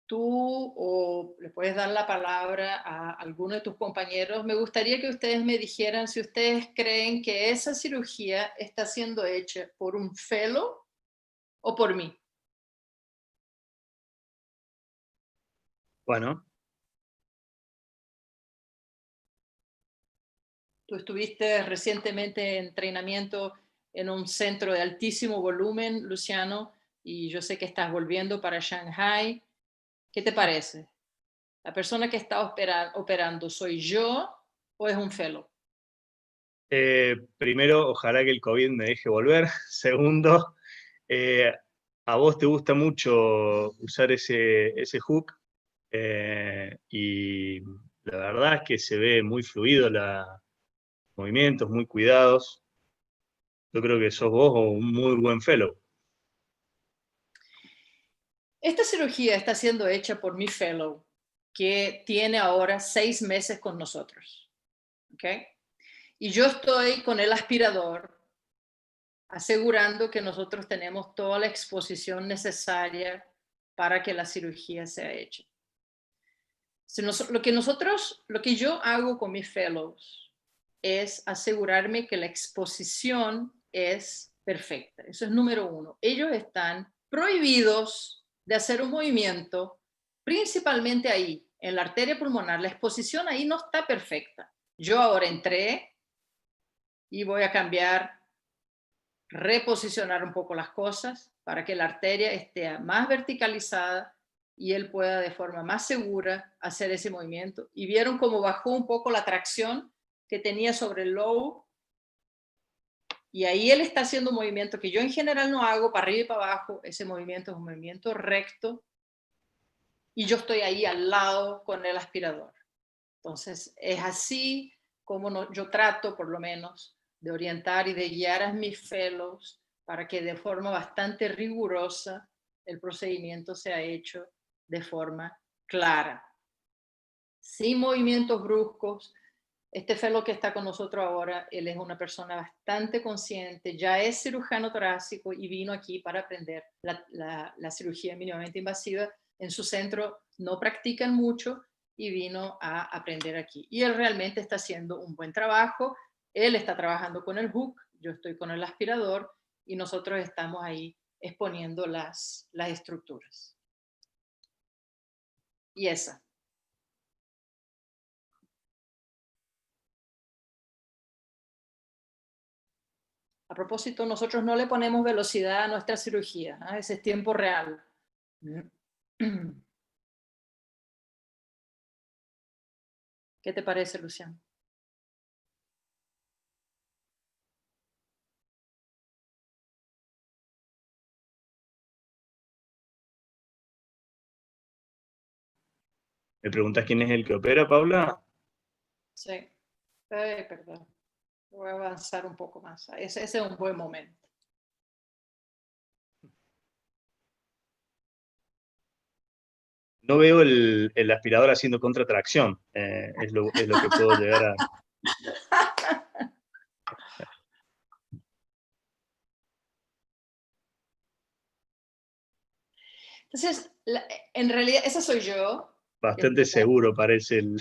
tú o le puedes dar la palabra a alguno de tus compañeros. Me gustaría que ustedes me dijeran si ustedes creen que esa cirugía está siendo hecha por un fellow o por mí. Bueno, Tú estuviste recientemente en entrenamiento en un centro de altísimo volumen, Luciano, y yo sé que estás volviendo para Shanghai. ¿Qué te parece? ¿La persona que está operando soy yo o es un fellow? primero, ojalá que el COVID me deje volver. Segundo, a vos te gusta mucho usar ese hook y la verdad es que se ve muy fluido los movimientos, muy cuidados. Yo creo que sos vos un muy buen fellow. Esta cirugía está siendo hecha por mi fellow, que tiene ahora 6 meses con nosotros. ¿Okay? Y yo estoy con el aspirador asegurando que nosotros tenemos toda la exposición necesaria para que la cirugía sea hecha. Lo que yo hago con mis fellows es asegurarme que la exposición es perfecta. Eso es número 1. Ellos están prohibidos de hacer un movimiento, principalmente ahí, en la arteria pulmonar. La exposición ahí no está perfecta. Yo ahora entré y voy a cambiar, reposicionar un poco las cosas para que la arteria esté más verticalizada y él pueda de forma más segura hacer ese movimiento. Y vieron cómo bajó un poco la tracción que tenía sobre el lobo. Y ahí él está haciendo un movimiento que yo en general no hago, para arriba y para abajo. Ese movimiento es un movimiento recto. Y yo estoy ahí al lado con el aspirador. Entonces, es así como yo trato, por lo menos, de orientar y de guiar a mis fellows para que de forma bastante rigurosa el procedimiento sea hecho de forma clara, sin movimientos bruscos. Este fellow que está con nosotros ahora, él es una persona bastante consciente, ya es cirujano torácico y vino aquí para aprender la cirugía mínimamente invasiva. En su centro no practican mucho y vino a aprender aquí. Y él realmente está haciendo un buen trabajo. Él está trabajando con el hook, yo estoy con el aspirador y nosotros estamos ahí exponiendo las estructuras. Y esa. A propósito, nosotros no le ponemos velocidad a nuestra cirugía, ¿no? Ese es tiempo real. ¿Qué te parece, Luciano? ¿Me preguntás quién es el que opera, Paula? Sí. Perdón. Voy a avanzar un poco más. Ese es un buen momento. No veo el aspirador haciendo contratracción. Es lo que puedo llegar a... Entonces, en realidad, esa soy yo. Bastante seguro parece el...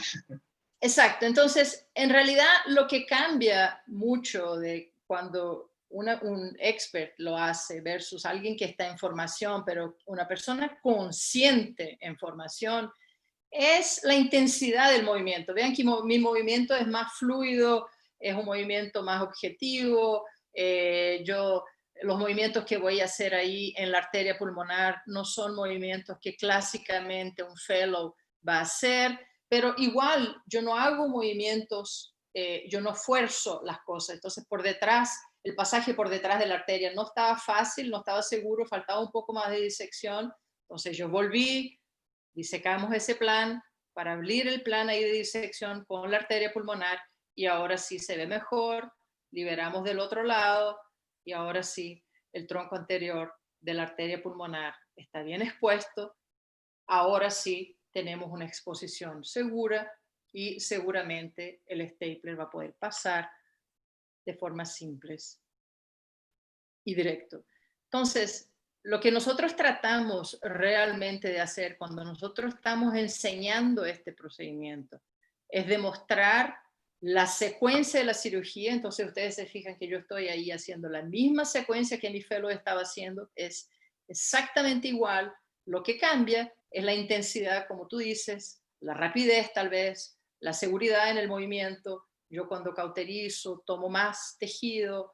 Exacto, entonces, en realidad lo que cambia mucho de cuando un expert lo hace versus alguien que está en formación, pero una persona consciente en formación, es la intensidad del movimiento. Vean que mi movimiento es más fluido, es un movimiento más objetivo. Los movimientos que voy a hacer ahí en la arteria pulmonar no son movimientos que clásicamente un fellow va a hacer, pero igual yo no hago movimientos, yo no fuerzo las cosas. Entonces, por detrás, el pasaje por detrás de la arteria no estaba fácil, no estaba seguro, faltaba un poco más de disección. Entonces yo volví, disecamos ese plan para abrir el plan ahí de disección con la arteria pulmonar y ahora sí se ve mejor, liberamos del otro lado y ahora sí el tronco anterior de la arteria pulmonar está bien expuesto. Ahora sí tenemos una exposición segura y seguramente el stapler va a poder pasar de forma simples y directo. Entonces, lo que nosotros tratamos realmente de hacer cuando nosotros estamos enseñando este procedimiento es demostrar la secuencia de la cirugía. Entonces ustedes se fijan que yo estoy ahí haciendo la misma secuencia que mi fellow estaba haciendo, es exactamente igual. Lo que cambia es la intensidad, como tú dices, la rapidez tal vez, la seguridad en el movimiento. Yo cuando cauterizo tomo más tejido,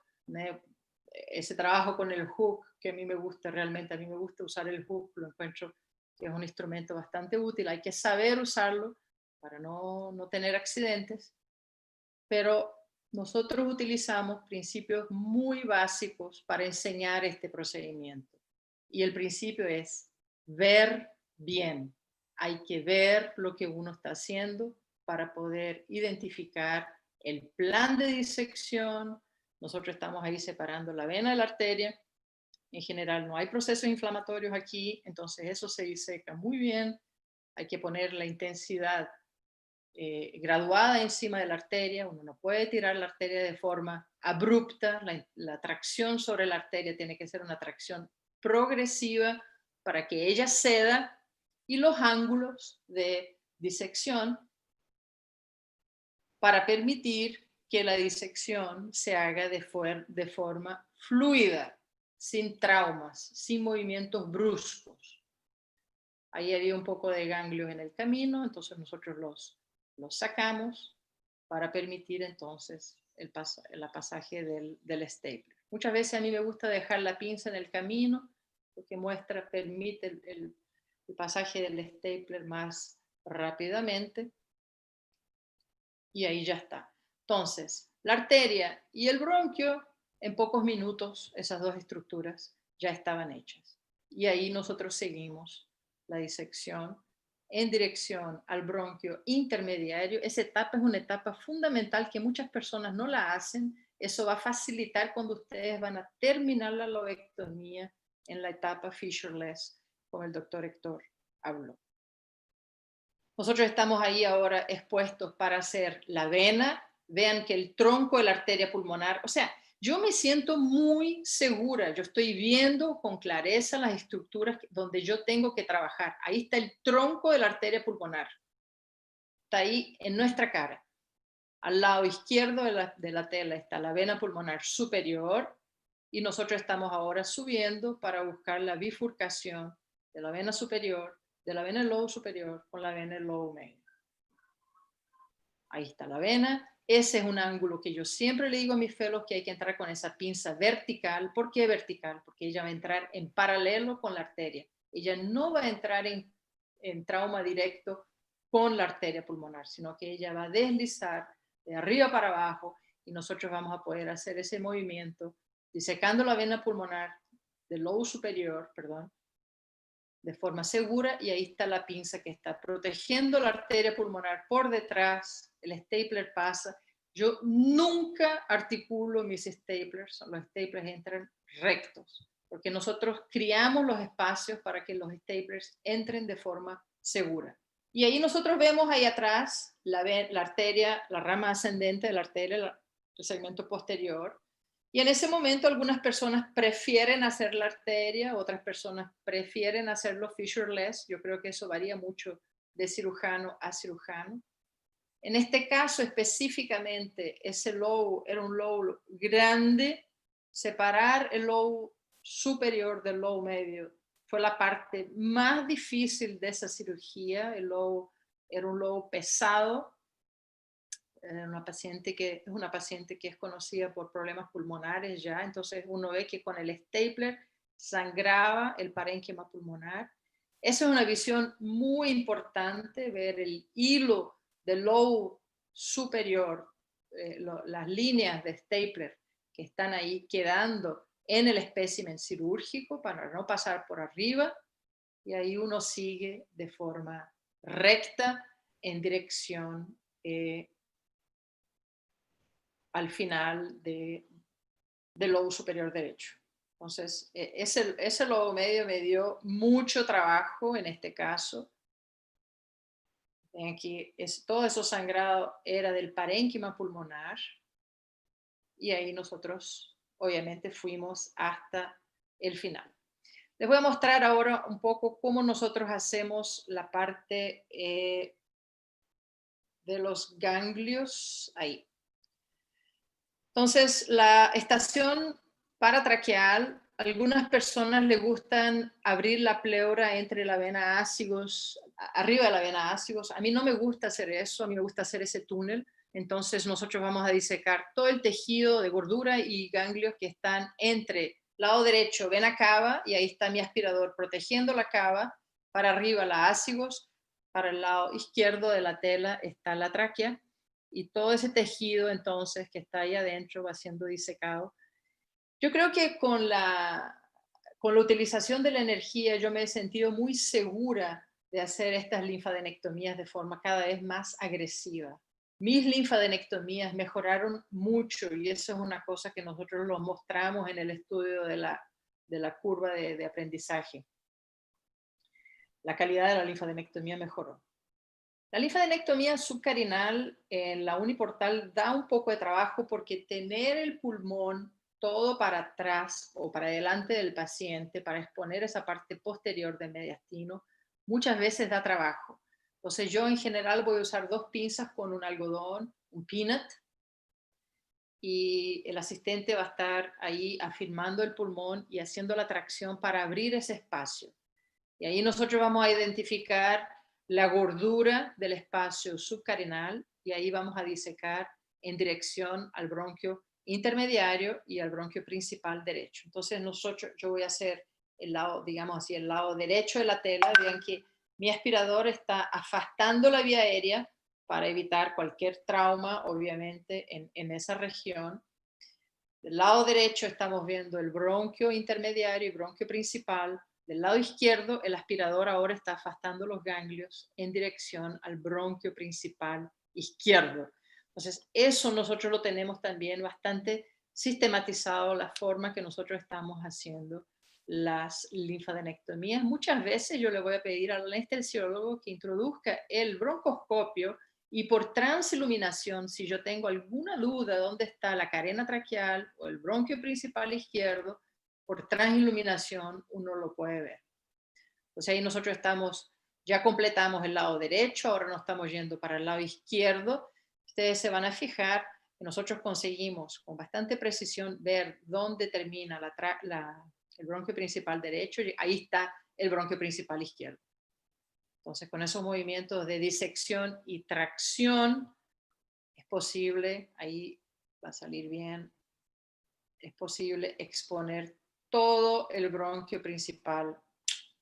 ese trabajo con el hook que a mí me gusta realmente, a mí me gusta usar el hook, lo encuentro que es un instrumento bastante útil, hay que saber usarlo para no tener accidentes, pero nosotros utilizamos principios muy básicos para enseñar este procedimiento. Y el principio es ver bien. Hay que ver lo que uno está haciendo para poder identificar el plan de disección. Nosotros estamos ahí separando la vena de la arteria. En general no hay procesos inflamatorios aquí, entonces eso se diseca muy bien. Hay que poner la intensidad graduada encima de la arteria. Uno no puede tirar la arteria de forma abrupta. La tracción sobre la arteria tiene que ser una tracción progresiva para que ella ceda y los ángulos de disección para permitir que la disección se haga de forma fluida, sin traumas, sin movimientos bruscos. Ahí había un poco de ganglios en el camino, entonces nosotros los sacamos para permitir entonces el pasaje del stapler. Muchas veces a mí me gusta dejar la pinza en el camino porque permite el pasaje del stapler más rápidamente y ahí ya está. Entonces, la arteria y el bronquio, en pocos minutos, esas dos estructuras ya estaban hechas. Y ahí nosotros seguimos la disección en dirección al bronquio intermediario. Esa etapa es una etapa fundamental que muchas personas no la hacen. Eso va a facilitar cuando ustedes van a terminar la lobectomía en la etapa fissureless, como el doctor Héctor habló. Nosotros estamos ahí ahora expuestos para hacer la vena. Vean que el tronco de la arteria pulmonar, o sea, yo me siento muy segura, yo estoy viendo con clareza las estructuras donde yo tengo que trabajar. Ahí está el tronco de la arteria pulmonar. Está ahí en nuestra cara. Al lado izquierdo de la tela está la vena pulmonar superior y nosotros estamos ahora subiendo para buscar la bifurcación de la vena superior, de la vena del lobo superior con la vena del lobo medio. Ahí está la vena. Ese es un ángulo que yo siempre le digo a mis fellows que hay que entrar con esa pinza vertical. ¿Por qué vertical? Porque ella va a entrar en paralelo con la arteria. Ella no va a entrar en trauma directo con la arteria pulmonar, sino que ella va a deslizar de arriba para abajo y nosotros vamos a poder hacer ese movimiento disecando la vena pulmonar del lobo superior, de forma segura, y ahí está la pinza que está protegiendo la arteria pulmonar por detrás. El stapler pasa. Yo nunca articulo mis staplers, los staplers entran rectos, porque nosotros criamos los espacios para que los staplers entren de forma segura. Y ahí nosotros vemos ahí atrás la arteria, la rama ascendente de la arteria, el segmento posterior. Y en ese momento algunas personas prefieren hacer la arteria, otras personas prefieren hacerlo fissureless. Yo creo que eso varía mucho de cirujano a cirujano. En este caso específicamente, ese lobe era un lobe grande. Separar el lobe superior del lobe medio fue la parte más difícil de esa cirugía. El lobe era un lobe pesado. Es una paciente que es conocida por problemas pulmonares ya. Entonces uno ve que con el stapler sangraba el parénquima pulmonar. Esa es una visión muy importante, ver el hilo del lobe superior, las líneas de stapler que están ahí quedando en el espécimen cirúrgico para no pasar por arriba, y ahí uno sigue de forma recta en dirección al final del lobo superior derecho. Entonces, ese lobo medio me dio mucho trabajo en este caso. Aquí todo eso sangrado era del parénquima pulmonar, y ahí nosotros obviamente fuimos hasta el final. Les voy a mostrar ahora un poco cómo nosotros hacemos la parte de los ganglios ahí. Entonces, la estación paratraqueal, a algunas personas les gustan abrir la pleura entre la vena ácigos, arriba de la vena ácigos. A mí no me gusta hacer eso, a mí me gusta hacer ese túnel. Entonces nosotros vamos a disecar todo el tejido de gordura y ganglios que están entre lado derecho, vena cava, y ahí está mi aspirador protegiendo la cava. Para arriba la ácigos, para el lado izquierdo de la tela está la tráquea. Y todo ese tejido entonces que está ahí adentro va siendo disecado. Yo creo que con la utilización de la energía yo me he sentido muy segura de hacer estas linfadenectomías de forma cada vez más agresiva. Mis linfadenectomías mejoraron mucho, y eso es una cosa que nosotros lo mostramos en el estudio de la curva de aprendizaje. La calidad de la linfadenectomía mejoró. La linfadenectomía subcarinal en la uniportal da un poco de trabajo porque tener el pulmón todo para atrás o para adelante del paciente para exponer esa parte posterior del mediastino muchas veces da trabajo. Entonces yo en general voy a usar 2 pinzas con un algodón, un peanut, y el asistente va a estar ahí afirmando el pulmón y haciendo la tracción para abrir ese espacio. Y ahí nosotros vamos a identificar la gordura del espacio subcarinal, y ahí vamos a disecar en dirección al bronquio intermediario y al bronquio principal derecho. Entonces yo voy a hacer el lado, digamos así, el lado derecho de la tela. Vean que mi aspirador está afastando la vía aérea para evitar cualquier trauma, obviamente, en esa región. Del lado derecho estamos viendo el bronquio intermediario y bronquio principal. Del lado izquierdo, el aspirador ahora está afastando los ganglios en dirección al bronquio principal izquierdo. Entonces, eso nosotros lo tenemos también bastante sistematizado, la forma que nosotros estamos haciendo las linfadenectomías. Muchas veces yo le voy a pedir al anestesiólogo que introduzca el broncoscopio, y por transiluminación, si yo tengo alguna duda de dónde está la carena traqueal o el bronquio principal izquierdo, por transiluminación uno lo puede ver. Entonces ahí nosotros ya completamos el lado derecho, ahora nos estamos yendo para el lado izquierdo. Ustedes se van a fijar que nosotros conseguimos con bastante precisión ver dónde termina el bronquio principal derecho, y ahí está el bronquio principal izquierdo. Entonces, con esos movimientos de disección y tracción, es posible, ahí va a salir bien, es posible exponer todo el bronquio principal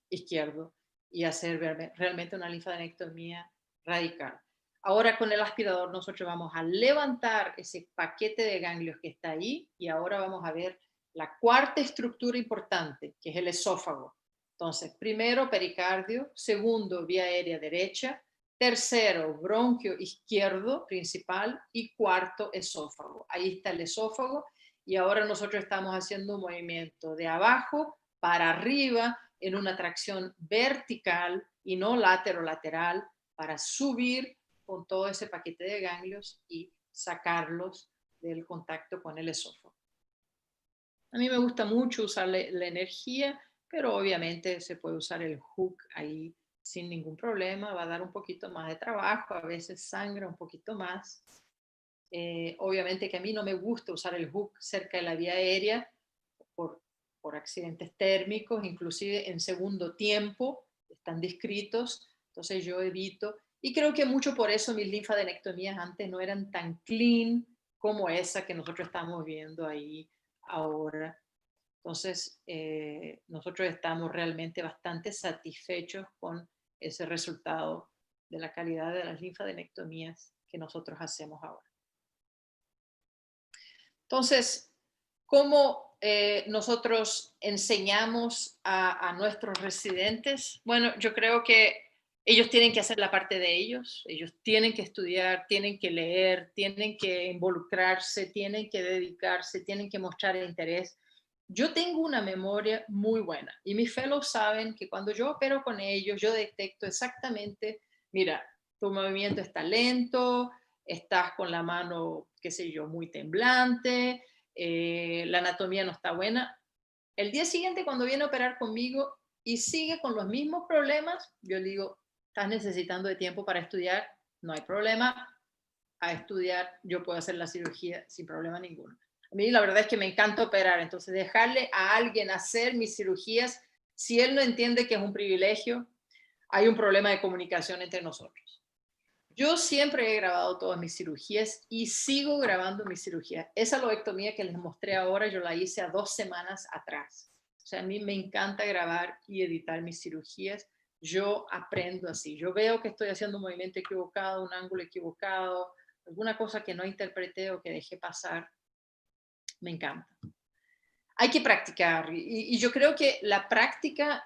izquierdo y hacer realmente una linfadenectomía radical. Ahora con el aspirador nosotros vamos a levantar ese paquete de ganglios que está ahí, y ahora vamos a ver la cuarta estructura importante, que es el esófago. Entonces, primero pericardio, segundo vía aérea derecha, tercero bronquio izquierdo principal, y cuarto esófago. Ahí está el esófago, y ahora nosotros estamos haciendo un movimiento de abajo para arriba en una tracción vertical y no lateral para subir con todo ese paquete de ganglios y sacarlos del contacto con el esófago. A mí me gusta mucho usar la energía, pero obviamente se puede usar el hook ahí sin ningún problema, va a dar un poquito más de trabajo, a veces sangra un poquito más. Obviamente que a mí no me gusta usar el hook cerca de la vía aérea por accidentes térmicos, inclusive en segundo tiempo, están descritos, entonces yo evito, y creo que mucho por eso mis linfadenectomías antes no eran tan clean como esa que nosotros estamos viendo ahí ahora. Entonces, nosotros estamos realmente bastante satisfechos con ese resultado de la calidad de las linfadenectomías que nosotros hacemos ahora. Entonces, ¿cómo nosotros enseñamos a nuestros residentes? Bueno, yo creo que ellos tienen que hacer la parte de ellos tienen que estudiar, tienen que leer, tienen que involucrarse, tienen que dedicarse, tienen que mostrar interés. Yo tengo una memoria muy buena y mis fellows saben que cuando yo opero con ellos, yo detecto exactamente, mira, tu movimiento está lento, estás con la mano, qué sé yo, muy temblante, la anatomía no está buena. El día siguiente, cuando viene a operar conmigo y sigue con los mismos problemas, yo le digo, estás necesitando de tiempo para estudiar, no hay problema, a estudiar, yo puedo hacer la cirugía sin problema ninguno. A mí la verdad es que me encanta operar, entonces dejarle a alguien hacer mis cirugías, si él no entiende que es un privilegio, hay un problema de comunicación entre nosotros. Yo siempre he grabado todas mis cirugías y sigo grabando mis cirugías. Esa lobectomía que les mostré ahora, yo la hice a 2 semanas atrás. O sea, a mí me encanta grabar y editar mis cirugías. Yo aprendo así. Yo veo que estoy haciendo un movimiento equivocado, un ángulo equivocado, alguna cosa que no interpreté o que dejé pasar. Me encanta. Hay que practicar y yo creo que la práctica,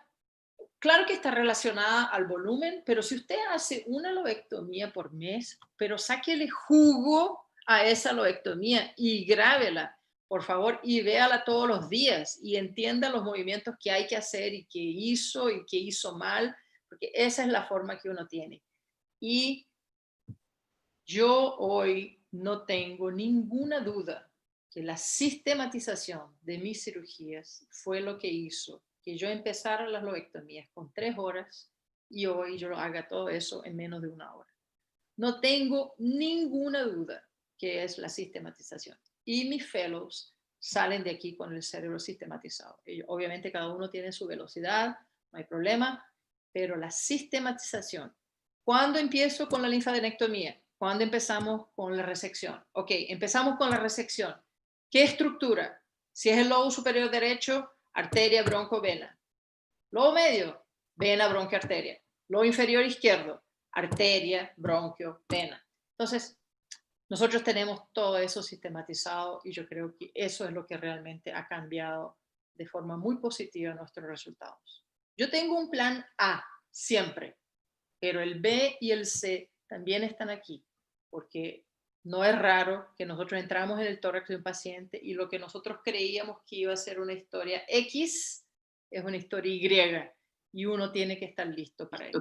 claro que está relacionada al volumen, pero si usted hace una lobectomía por mes, pero sáquele jugo a esa lobectomía y grábela, por favor, y véala todos los días y entienda los movimientos que hay que hacer y qué hizo mal, porque esa es la forma que uno tiene. Y yo hoy no tengo ninguna duda que la sistematización de mis cirugías fue lo que hizo que yo empezara las lobectomías con 3 horas y hoy yo haga todo eso en menos de 1 hora. No tengo ninguna duda que es la sistematización. Y mis fellows salen de aquí con el cerebro sistematizado. Obviamente cada uno tiene su velocidad, no hay problema, pero la sistematización. ¿Cuándo empiezo con la linfadenectomía? ¿Cuándo empezamos con la resección? Ok, empezamos con la resección. ¿Qué estructura? Si es el lobo superior derecho, arteria, bronco, vena. Lobo medio, vena, bronquio, arteria. Lobo inferior izquierdo, arteria, bronquio, vena. Entonces, nosotros tenemos todo eso sistematizado y yo creo que eso es lo que realmente ha cambiado de forma muy positiva nuestros resultados. Yo tengo un plan A siempre, pero el B y el C también están aquí, porque no es raro que nosotros entramos en el tórax de un paciente y lo que nosotros creíamos que iba a ser una historia X es una historia Y y uno tiene que estar listo para eso.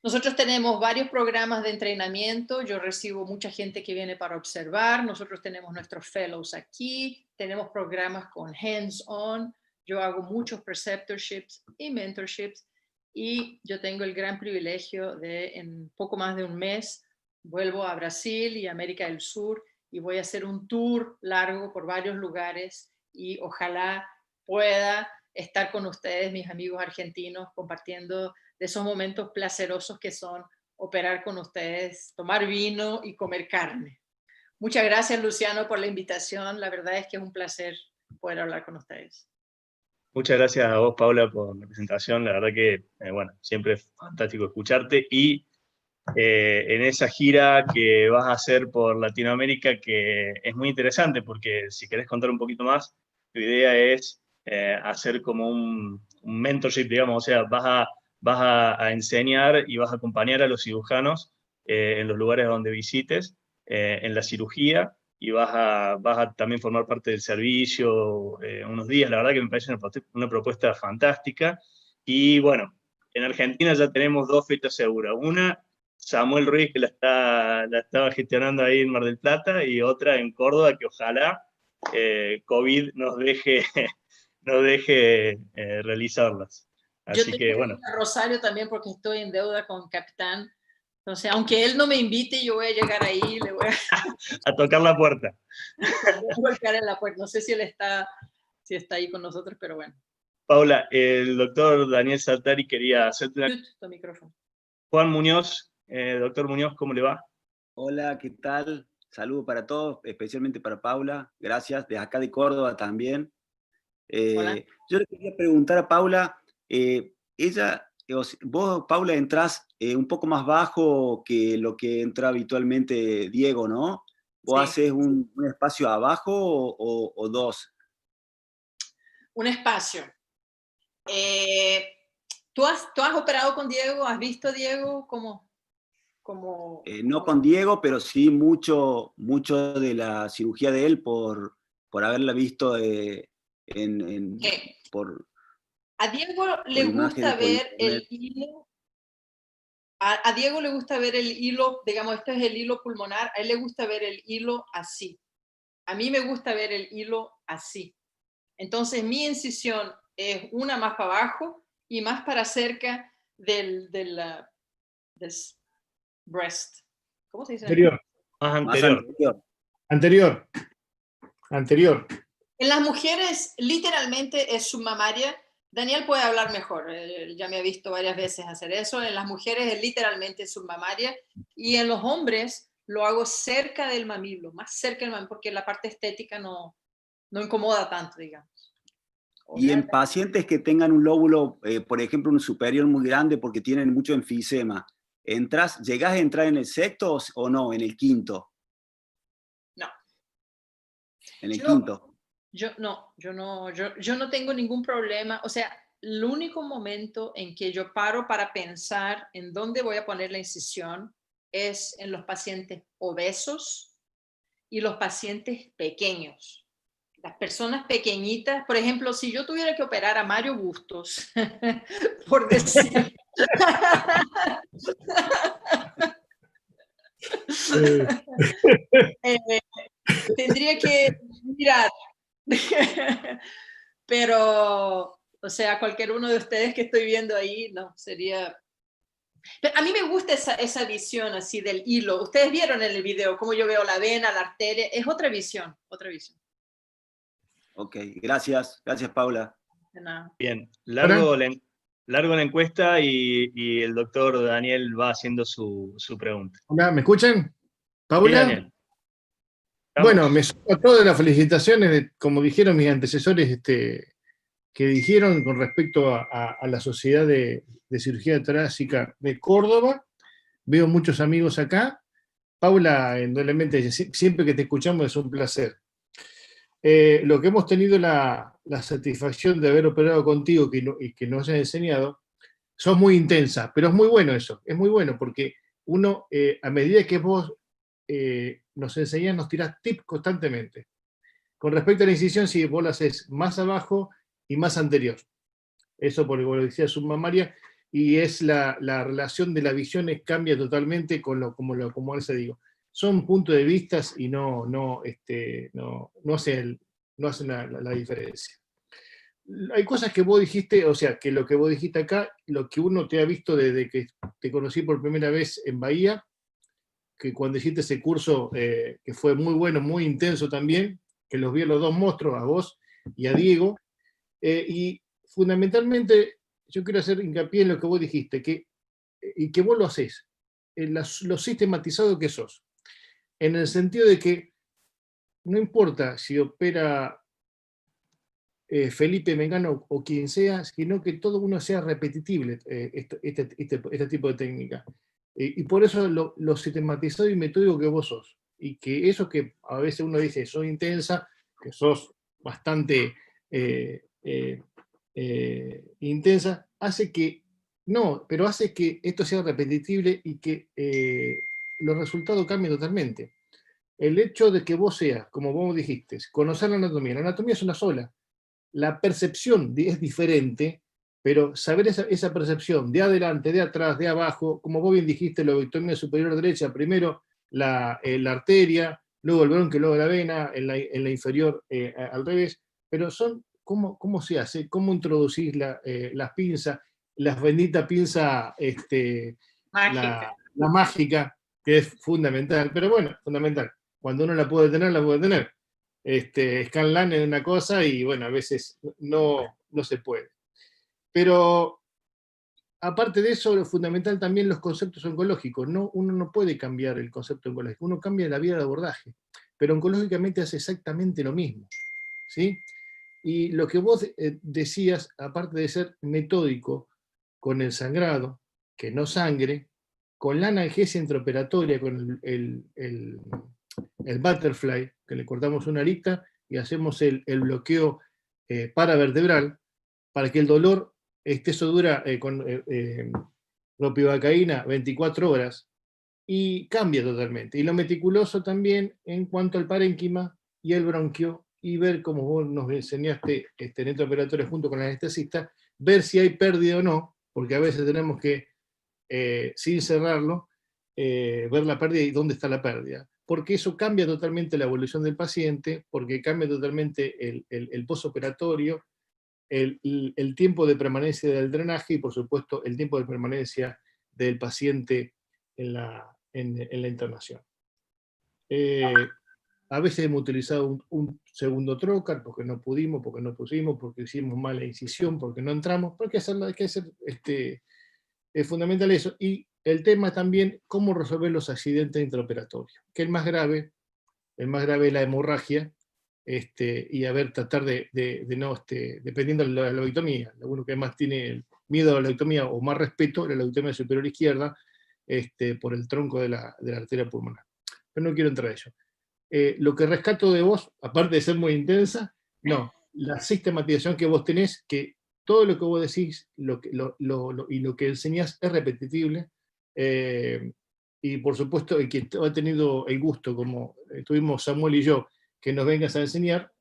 Nosotros tenemos varios programas de entrenamiento, yo recibo mucha gente que viene para observar, nosotros tenemos nuestros fellows aquí, tenemos programas con hands-on, yo hago muchos preceptorships y mentorships y yo tengo el gran privilegio de en poco más de un mes vuelvo a Brasil y América del Sur y voy a hacer un tour largo por varios lugares y ojalá pueda estar con ustedes, mis amigos argentinos, compartiendo de esos momentos placerosos que son operar con ustedes, tomar vino y comer carne. Muchas gracias, Luciano, por la invitación. La verdad es que es un placer poder hablar con ustedes. Muchas gracias a vos, Paula, por la presentación. La verdad que, bueno, siempre es fantástico escucharte. Y en esa gira que vas a hacer por Latinoamérica, que es muy interesante, porque si querés contar un poquito más, tu idea es hacer como un mentorship, digamos, o sea, vas a enseñar y vas a acompañar a los cirujanos en los lugares donde visites, en la cirugía, y vas a también formar parte del servicio unos días. La verdad que me parece una propuesta fantástica. Y bueno, en Argentina ya tenemos 2 fechas seguras. Una, Samuel Ruiz, que la estaba gestionando ahí en Mar del Plata, y otra en Córdoba, que ojalá COVID nos deje, realizarlas. Así Yo que, tengo bueno. que ir a Rosario también porque estoy en deuda con Capitán. Entonces, aunque él no me invite, yo voy a llegar ahí, le voy a tocar la puerta. Voy a golpear en la puerta. No sé si él está ahí con nosotros, pero bueno. Paula, el doctor Daniel Sartari quería hacerte una... Tu micrófono. Juan Muñoz, doctor Muñoz, ¿cómo le va? Hola, ¿qué tal? Saludos para todos, especialmente para Paula. Gracias, desde acá de Córdoba también. Hola. Yo le quería preguntar a Paula, vos, Paula, entrás un poco más bajo que lo que entra habitualmente Diego, ¿no? ¿Vos haces un espacio abajo o dos? Un espacio. ¿Tú has operado con Diego? ¿Has visto a Diego como no con Diego, pero sí mucho de la cirugía de él por haberla visto a Diego le gusta ver el hilo. A Diego le gusta ver el hilo, digamos, este es el hilo pulmonar, a él le gusta ver el hilo así. A mí me gusta ver el hilo así. Entonces mi incisión es una más para abajo y más para cerca del breast. ¿Cómo se dice? Anterior. Anterior. En las mujeres literalmente es submamaria. Daniel puede hablar mejor, ya me ha visto varias veces hacer eso. En las mujeres es literalmente submamaria y en los hombres lo hago cerca del mamilo, más cerca del mamilo, porque la parte estética no incomoda tanto, digamos. Y en pacientes que tengan un lóbulo, por ejemplo, un superior muy grande porque tienen mucho enfisema, ¿llegás a entrar en el sexto o no, en el quinto? No. ¿En el quinto? Yo no tengo ningún problema. O sea, el único momento en que yo paro para pensar en dónde voy a poner la incisión es en los pacientes obesos y los pacientes pequeños. Las personas pequeñitas, por ejemplo, si yo tuviera que operar a Mario Bustos, por decir... tendría que mirar. Pero, o sea, cualquier uno de ustedes que estoy viendo ahí, no, sería... Pero a mí me gusta esa visión así del hilo. Ustedes vieron en el video cómo yo veo la vena, la arteria. Es otra visión, otra visión. Ok, gracias Paula. De nada. Bien, largo la encuesta y el doctor Daniel va haciendo su pregunta. Hola, ¿me escuchan? ¿Paula? Sí, Daniel. Bueno, me sumo a todas las felicitaciones, como dijeron mis antecesores, que dijeron con respecto a la Sociedad de Cirugía Torácica de Córdoba. Veo muchos amigos acá. Paula, indudablemente, siempre que te escuchamos es un placer. Lo que hemos tenido la satisfacción de haber operado contigo y que nos hayas enseñado, sos muy intensa, pero es muy bueno eso, es muy bueno porque uno, a medida que vos nos enseñás, nos tirás tips constantemente. Con respecto a la incisión, si vos la haces más abajo y más anterior. Eso por lo decía submamaria, y es la relación de la visión cambia totalmente como les digo. Son puntos de vista y no hacen la diferencia. Hay cosas que vos dijiste, o sea, que lo que vos dijiste acá, lo que uno te ha visto desde que te conocí por primera vez en Bahía, que cuando hiciste ese curso, que fue muy bueno, muy intenso también, que los vi a los dos monstruos, a vos y a Diego, y fundamentalmente yo quiero hacer hincapié en lo que vos dijiste, y que vos lo hacés, en lo sistematizado que sos, en el sentido de que no importa si opera Felipe Mengano o quien sea, sino que todo uno sea repetitible, este tipo de técnica. Y por eso lo sistematizado y metódico que vos sos. Y que eso que a veces uno dice, sos intensa, que sos bastante intensa, hace que esto sea repetitible y que los resultados cambien totalmente. El hecho de que vos seas, como vos dijiste, conocer la anatomía es una sola. La percepción es diferente, pero saber esa percepción de adelante, de atrás, de abajo, como vos bien dijiste, la lobotomía superior derecha, primero la arteria, luego el bronquio, luego la vena, en la inferior al revés, pero son, ¿cómo se hace? ¿Cómo introducís las pinzas? Las benditas pinzas, Mágica. la mágica, que es fundamental, pero bueno, fundamental. Cuando uno la puede tener, la puede tener. Scanlan es una cosa y bueno, a veces no se puede. Pero aparte de eso, lo fundamental también los conceptos oncológicos. Uno no puede cambiar el concepto oncológico, uno cambia la vía de abordaje, pero oncológicamente hace exactamente lo mismo, ¿sí? Y lo que vos decías, aparte de ser metódico con el sangrado, que no sangre, con la analgesia intraoperatoria, con el butterfly, que le cortamos una arista y hacemos el bloqueo paravertebral, para que el dolor, eso dura con ropivacaína 24 horas, y cambia totalmente. Y lo meticuloso también en cuanto al parénquima y el bronquio, y ver, como vos nos enseñaste en este operatorio junto con el anestesista, ver si hay pérdida o no, porque a veces tenemos que, sin cerrarlo, ver la pérdida y dónde está la pérdida. Porque eso cambia totalmente la evolución del paciente, porque cambia totalmente el postoperatorio, el tiempo de permanencia del drenaje y, por supuesto, el tiempo de permanencia del paciente en la internación. A veces hemos utilizado un segundo trocar porque no pudimos, porque no pusimos, porque hicimos mala incisión, porque no entramos, porque hay que hacer, es fundamental eso. Y el tema también, cómo resolver los accidentes intraoperatorios, que el más grave es la hemorragia, y a ver, tratar de no, dependiendo de la lobotomía, uno que más tiene miedo a la lobotomía o más respeto a la lobotomía superior izquierda, por el tronco de la arteria pulmonar. Pero no quiero entrar a ello. Lo que rescato de vos, aparte de ser muy intensa, no, la sistematización que vos tenés, que todo lo que vos decís y lo que enseñás es repetitible, y por supuesto el que ha tenido el gusto, como tuvimos Samuel y yo, que nos vengas a enseñar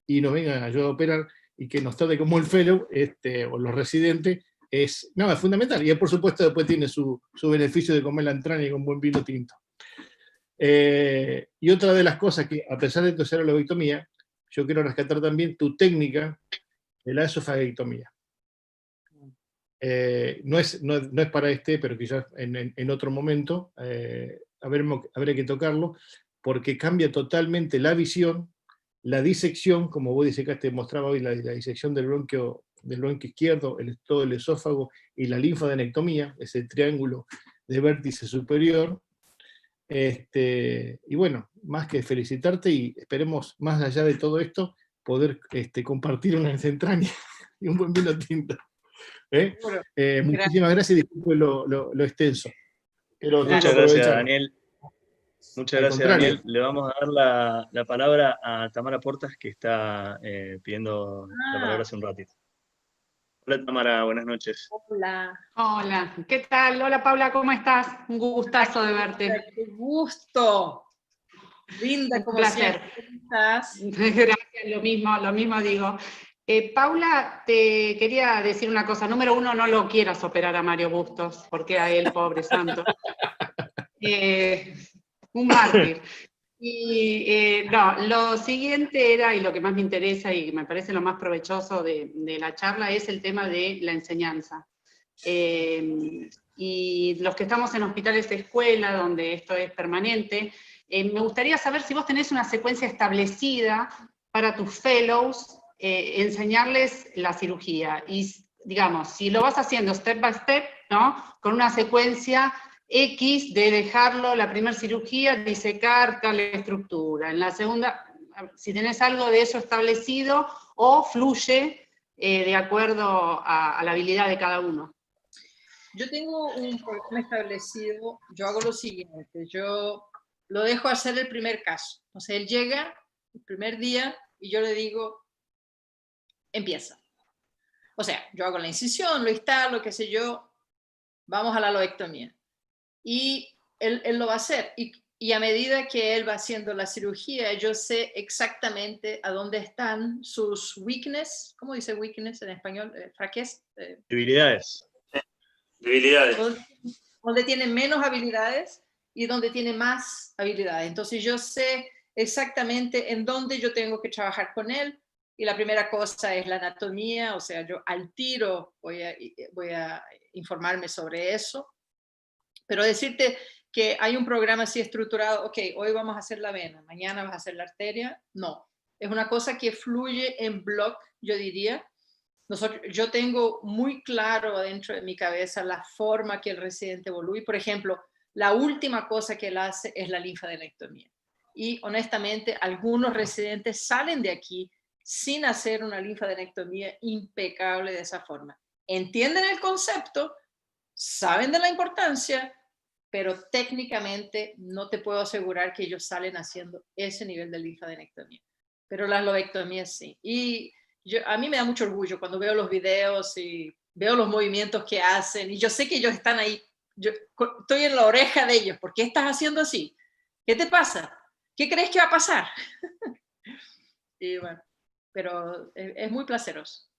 y nos vengan a ayudar a operar y que nos trate como el fellow o los residentes, es fundamental. Y por supuesto después tiene su beneficio de comer la entraña con buen vino tinto. Y otra de las cosas que, a pesar de tu ser la lobotomía, yo quiero rescatar también tu técnica de la esofagectomía. No es para pero quizás en otro momento habrá que tocarlo, porque cambia totalmente la visión, la disección, como vos disecaste, mostraba hoy la disección del bronquio izquierdo, todo el esófago y la linfadenectomía, ese triángulo de vértice superior. Y bueno, más que felicitarte, y esperemos, más allá de todo esto, poder compartir una entraña y un buen vino tinto. Muchísimas gracias y disculpe lo extenso. Pero muchas gracias, Daniel. Muchas gracias, Daniel. Le vamos a dar la palabra a Tamara Portas, que está pidiendo la palabra hace un ratito. Hola, Tamara, buenas noches. Hola. Hola, ¿qué tal? Hola, Paula, ¿cómo estás? Un gustazo de verte. ¡Qué gusto! Linda, como placer. ¿Cómo estás? Gracias, lo mismo digo. Paula, te quería decir una cosa. Número uno, no lo quieras operar a Mario Bustos, porque a él, pobre santo. Un mártir. Y no, lo siguiente era, y lo que más me interesa y me parece lo más provechoso de la charla, es el tema de la enseñanza. Y los que estamos en hospitales de escuela, donde esto es permanente, me gustaría saber si vos tenés una secuencia establecida para tus fellows, enseñarles la cirugía. Y, digamos, si lo vas haciendo step by step, ¿no? Con una secuencia X de dejarlo, la primera cirugía, disecar tal estructura. En la segunda, si tenés algo de eso establecido, o fluye de acuerdo a la habilidad de cada uno. Yo tengo un programa establecido, yo hago lo siguiente, yo lo dejo hacer el primer caso. O sea, él llega el primer día y yo le digo, empieza. O sea, yo hago la incisión, lo instalo, qué sé yo, vamos a la lobectomía. Y él lo va a hacer. Y a medida que él va haciendo la cirugía, yo sé exactamente a dónde están sus weakness. ¿Cómo dice weakness en español? Fraquez. Debilidades. Donde tienen menos habilidades. y donde tiene más habilidad. Entonces yo sé exactamente en dónde yo tengo que trabajar con él, y la primera cosa es la anatomía, o sea, yo al tiro voy a informarme sobre eso. Pero decirte que hay un programa así estructurado, ok, hoy vamos a hacer la vena, mañana vas a hacer la arteria, no. Es una cosa que fluye en bloque, yo diría. Yo tengo muy claro dentro de mi cabeza la forma que el residente evolúe. Por ejemplo, la última cosa que él hace es la linfadenectomía. Y honestamente, algunos residentes salen de aquí sin hacer una linfadenectomía impecable de esa forma. Entienden el concepto, saben de la importancia, pero técnicamente no te puedo asegurar que ellos salen haciendo ese nivel de linfadenectomía. Pero las lobectomías sí. Y a mí me da mucho orgullo cuando veo los videos y veo los movimientos que hacen, y yo sé que ellos están ahí. Yo estoy en la oreja de ellos. ¿Por qué estás haciendo así? ¿Qué te pasa? ¿Qué crees que va a pasar? Y bueno, pero es muy placeroso.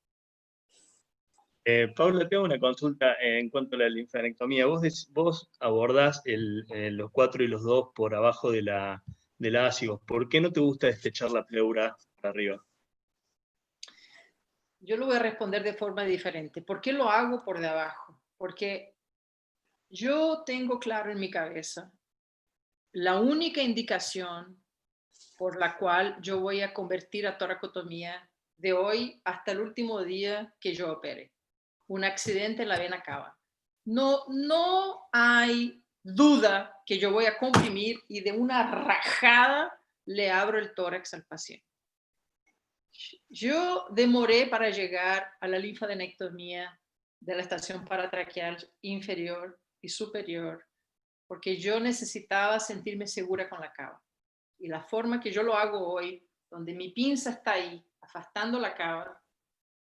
Paula, tengo una consulta en cuanto a la linfadenectomía. Vos abordás los 4 y los 2 por abajo de la ácido. ¿Por qué no te gusta destechar la pleura para arriba? Yo lo voy a responder de forma diferente. ¿Por qué lo hago por de abajo? Porque yo tengo claro en mi cabeza la única indicación por la cual yo voy a convertir a toracotomía de hoy hasta el último día que yo opere. Un accidente en la vena cava. No hay duda que yo voy a comprimir y de una rajada le abro el tórax al paciente. Yo demoré para llegar a la linfadenectomía de la estación paratraqueal inferior y superior porque yo necesitaba sentirme segura con la cava. Y la forma que yo lo hago hoy, donde mi pinza está ahí, afastando la cava,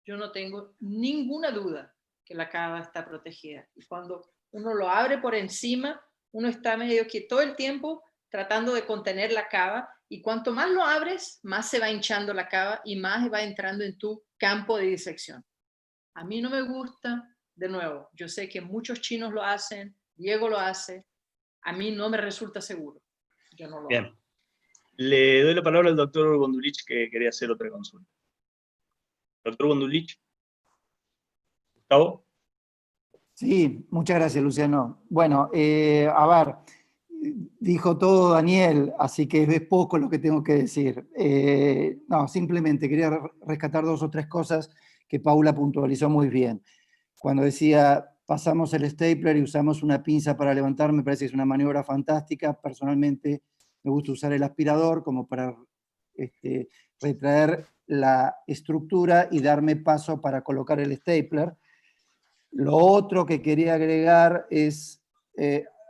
yo no tengo ninguna duda que la cava está protegida. Y cuando uno lo abre por encima, uno está medio que todo el tiempo tratando de contener la cava, y cuanto más lo abres, más se va hinchando la cava y más va entrando en tu campo de disección. A mí no me gusta, de nuevo, yo sé que muchos chinos lo hacen, Diego lo hace, a mí no me resulta seguro. Yo no lo hago. Bien. Le doy la palabra al doctor Gondulich, que quería hacer otra consulta. Doctor Gondulich. ¿Gustavo? Sí, muchas gracias, Luciano. Bueno, a ver, dijo todo Daniel, así que es poco lo que tengo que decir. No, simplemente quería rescatar 2 o 3 cosas que Paula puntualizó muy bien. Cuando decía, pasamos el stapler y usamos una pinza para levantar, me parece que es una maniobra fantástica. Personalmente me gusta usar el aspirador como para retraer la estructura y darme paso para colocar el stapler. Lo otro que quería agregar es,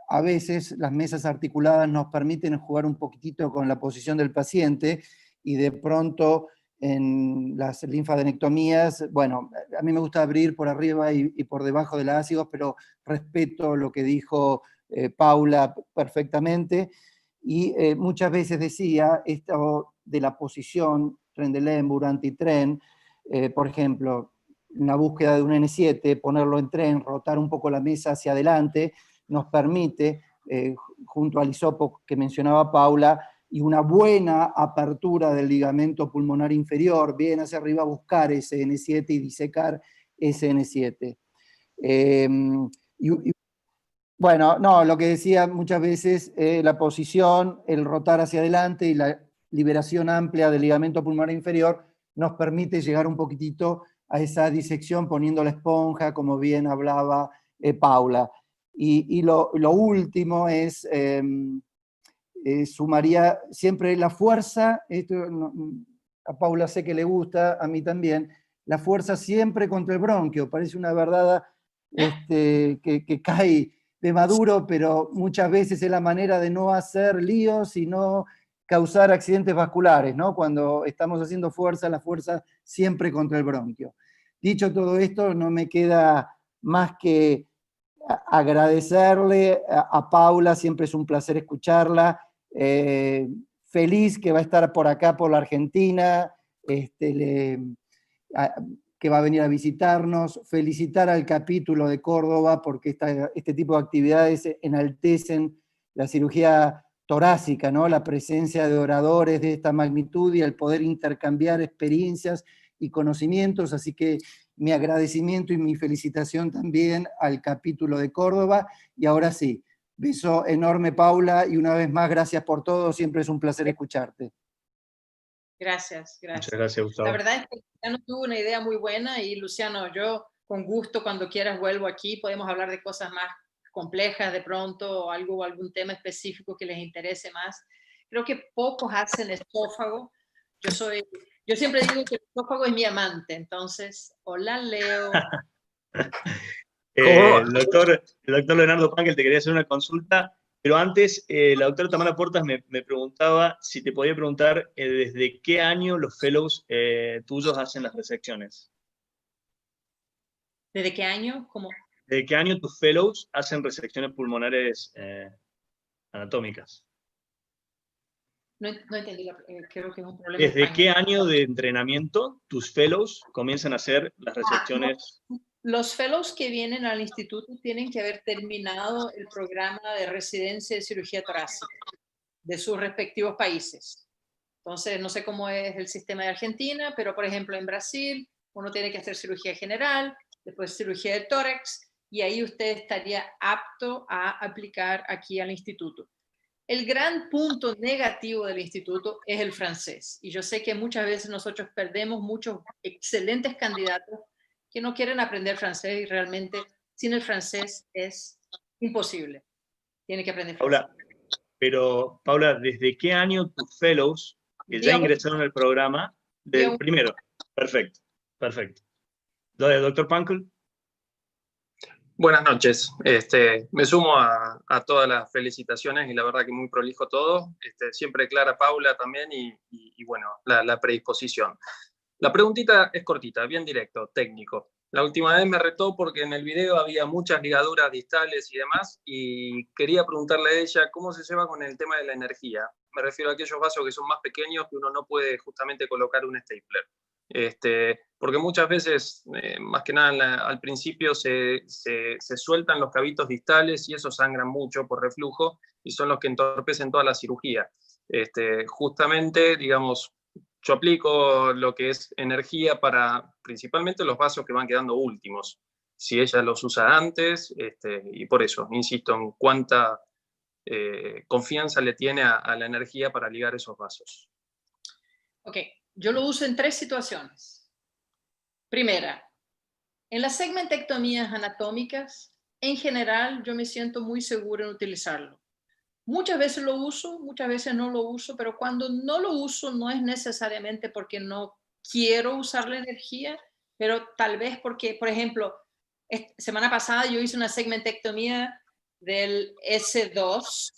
a veces las mesas articuladas nos permiten jugar un poquitito con la posición del paciente, y de pronto en las linfadenectomías, bueno, a mí me gusta abrir por arriba y por debajo de las ácidos, pero respeto lo que dijo Paula perfectamente, y muchas veces decía esto de la posición Trendelenburg, antitren, por ejemplo, una búsqueda de un N7, ponerlo en tren, rotar un poco la mesa hacia adelante, nos permite, junto al hisopo que mencionaba Paula, y una buena apertura del ligamento pulmonar inferior, bien hacia arriba, buscar ese N7 y disecar ese N7. Bueno, no, lo que decía muchas veces, la posición, el rotar hacia adelante y la liberación amplia del ligamento pulmonar inferior nos permite llegar un poquitito a esa disección poniendo la esponja, como bien hablaba Paula. Y lo último es, sumaría siempre la fuerza, esto a Paula sé que le gusta, a mí también, la fuerza siempre contra el bronquio, parece una verdad que cae de maduro, pero muchas veces es la manera de no hacer líos y no causar accidentes vasculares, ¿no? Cuando estamos haciendo fuerza, la fuerza siempre contra el bronquio. Dicho todo esto, no me queda más que agradecerle a Paula, siempre es un placer escucharla, feliz que va a estar por acá, por la Argentina, que va a venir a visitarnos, felicitar al capítulo de Córdoba porque este tipo de actividades enaltecen la cirugía torácica, ¿no? La presencia de oradores de esta magnitud y el poder intercambiar experiencias y conocimientos, así que mi agradecimiento y mi felicitación también al capítulo de Córdoba, y ahora sí, beso enorme, Paula, y una vez más, gracias por todo, siempre es un placer escucharte. Gracias, gracias. Muchas gracias, Gustavo. La verdad es que Luciano tuvo una idea muy buena, y Luciano, yo con gusto cuando quieras vuelvo aquí, podemos hablar de cosas más complejas de pronto, o algún tema específico que les interese más. Creo que pocos hacen esófago. Yo siempre digo que el esófago es mi amante, entonces, hola Leo. El doctor Leonardo Pankel te quería hacer una consulta, pero antes la doctora Tamara Portas me preguntaba si te podía preguntar desde qué año los fellows tuyos hacen las resecciones. ¿Desde qué año? ¿Cómo? ¿Desde qué año tus fellows hacen resecciones pulmonares anatómicas? No entendí, creo que es un problema. ¿Desde qué año de entrenamiento tus fellows comienzan a hacer las resecciones? Los fellows que vienen al instituto tienen que haber terminado el programa de residencia de cirugía torácica de sus respectivos países. Entonces, no sé cómo es el sistema de Argentina, pero por ejemplo en Brasil uno tiene que hacer cirugía general, después cirugía de tórax, y ahí usted estaría apto a aplicar aquí al instituto. El gran punto negativo del instituto es el francés, y yo sé que muchas veces nosotros perdemos muchos excelentes candidatos que no quieren aprender francés, y realmente sin el francés es imposible. Tiene que aprender francés. Paula, ¿desde qué año tus fellows que ya ingresaron al programa? Primero, perfecto. Doctor Pankel. Buenas noches. Me sumo a todas las felicitaciones, y la verdad que muy prolijo todo. Siempre clara Paula también, y bueno, la predisposición. La preguntita es cortita, bien directo, técnico. La última vez me retó porque en el video había muchas ligaduras distales y demás, y quería preguntarle a ella cómo se lleva con el tema de la energía. Me refiero a aquellos vasos que son más pequeños que uno no puede justamente colocar un stapler. Porque muchas veces, más que nada al principio, se sueltan los cavitos distales y esos sangran mucho por reflujo y son los que entorpecen toda la cirugía. Justamente, digamos, yo aplico lo que es energía para principalmente los vasos que van quedando últimos, si ella los usa antes, y por eso insisto en cuánta confianza le tiene a la energía para ligar esos vasos. Ok, yo lo uso en 3 situaciones. Primera, en las segmentectomías anatómicas, en general yo me siento muy seguro en utilizarlo. Muchas veces lo uso, muchas veces no lo uso, pero cuando no lo uso no es necesariamente porque no quiero usar la energía, pero tal vez porque, por ejemplo, semana pasada yo hice una segmentectomía del S2,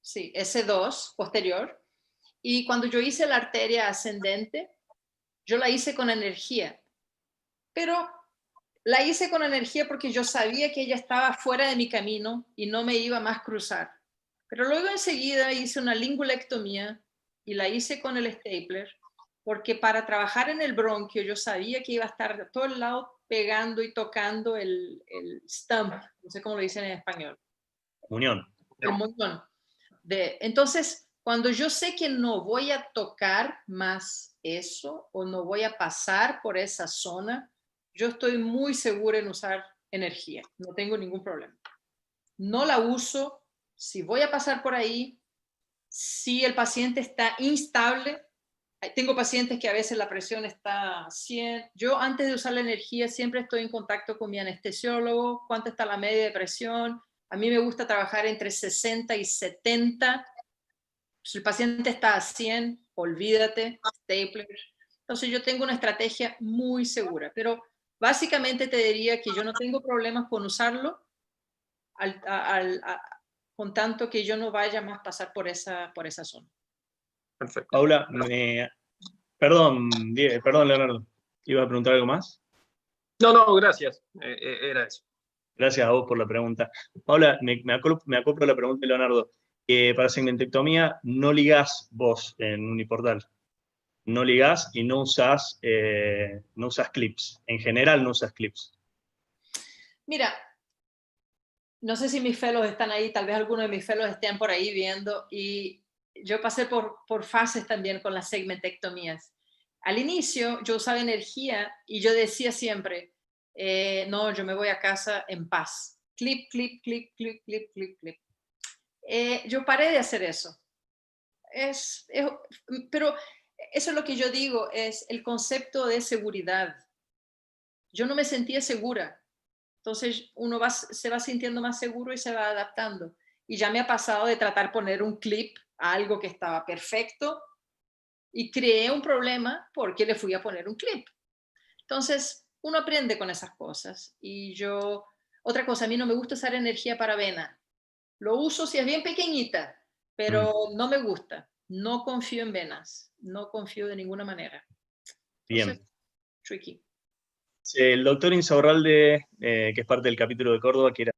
sí, S2 posterior, y cuando yo hice la arteria ascendente, yo la hice con energía, pero la hice con energía porque yo sabía que ella estaba fuera de mi camino y no me iba más a cruzar. Pero luego enseguida hice una lingulectomía y la hice con el stapler, porque para trabajar en el bronquio yo sabía que iba a estar de todo el lado pegando y tocando el stump, no sé cómo lo dicen en español. Muñón. El muñón. Entonces, cuando yo sé que no voy a tocar más eso o no voy a pasar por esa zona, yo estoy muy segura en usar energía, no tengo ningún problema. No la uso si voy a pasar por ahí, si el paciente está instable. Tengo pacientes que a veces la presión está a 100. Yo antes de usar la energía siempre estoy en contacto con mi anestesiólogo, cuánto está la media de presión. A mí me gusta trabajar entre 60 y 70. Si el paciente está a 100, olvídate, stapler. Entonces yo tengo una estrategia muy segura, pero básicamente te diría que yo no tengo problemas con usarlo con tanto que yo no vaya más a pasar por esa zona. Perfecto. Paula, perdón, Leonardo, ¿iba a preguntar algo más? No, gracias, era eso. Gracias a vos por la pregunta. Paula, me acoplo a la pregunta de Leonardo. Para segmentectomía no ligás vos en uniportal. No ligás y no usás clips. En general no usás clips. Mira, no sé si mis fellows están ahí, tal vez algunos de mis fellows estén por ahí viendo, y yo pasé por fases también con las segmentectomías. Al inicio yo usaba energía y yo decía siempre, no, yo me voy a casa en paz. Clip, clip, clip, clip, clip, clip, clip. Yo paré de hacer eso. Pero eso es lo que yo digo, es el concepto de seguridad. Yo no me sentía segura. Entonces uno se va sintiendo más seguro y se va adaptando. Y ya me ha pasado de tratar de poner un clip a algo que estaba perfecto y creé un problema porque le fui a poner un clip. Entonces uno aprende con esas cosas. Y otra cosa, a mí no me gusta usar energía para vena. Lo uso si es bien pequeñita, pero no me gusta. No confío en venas. No confío de ninguna manera. Entonces, Bien. tricky. El doctor Insaurralde, que es parte del capítulo de Córdoba, que era...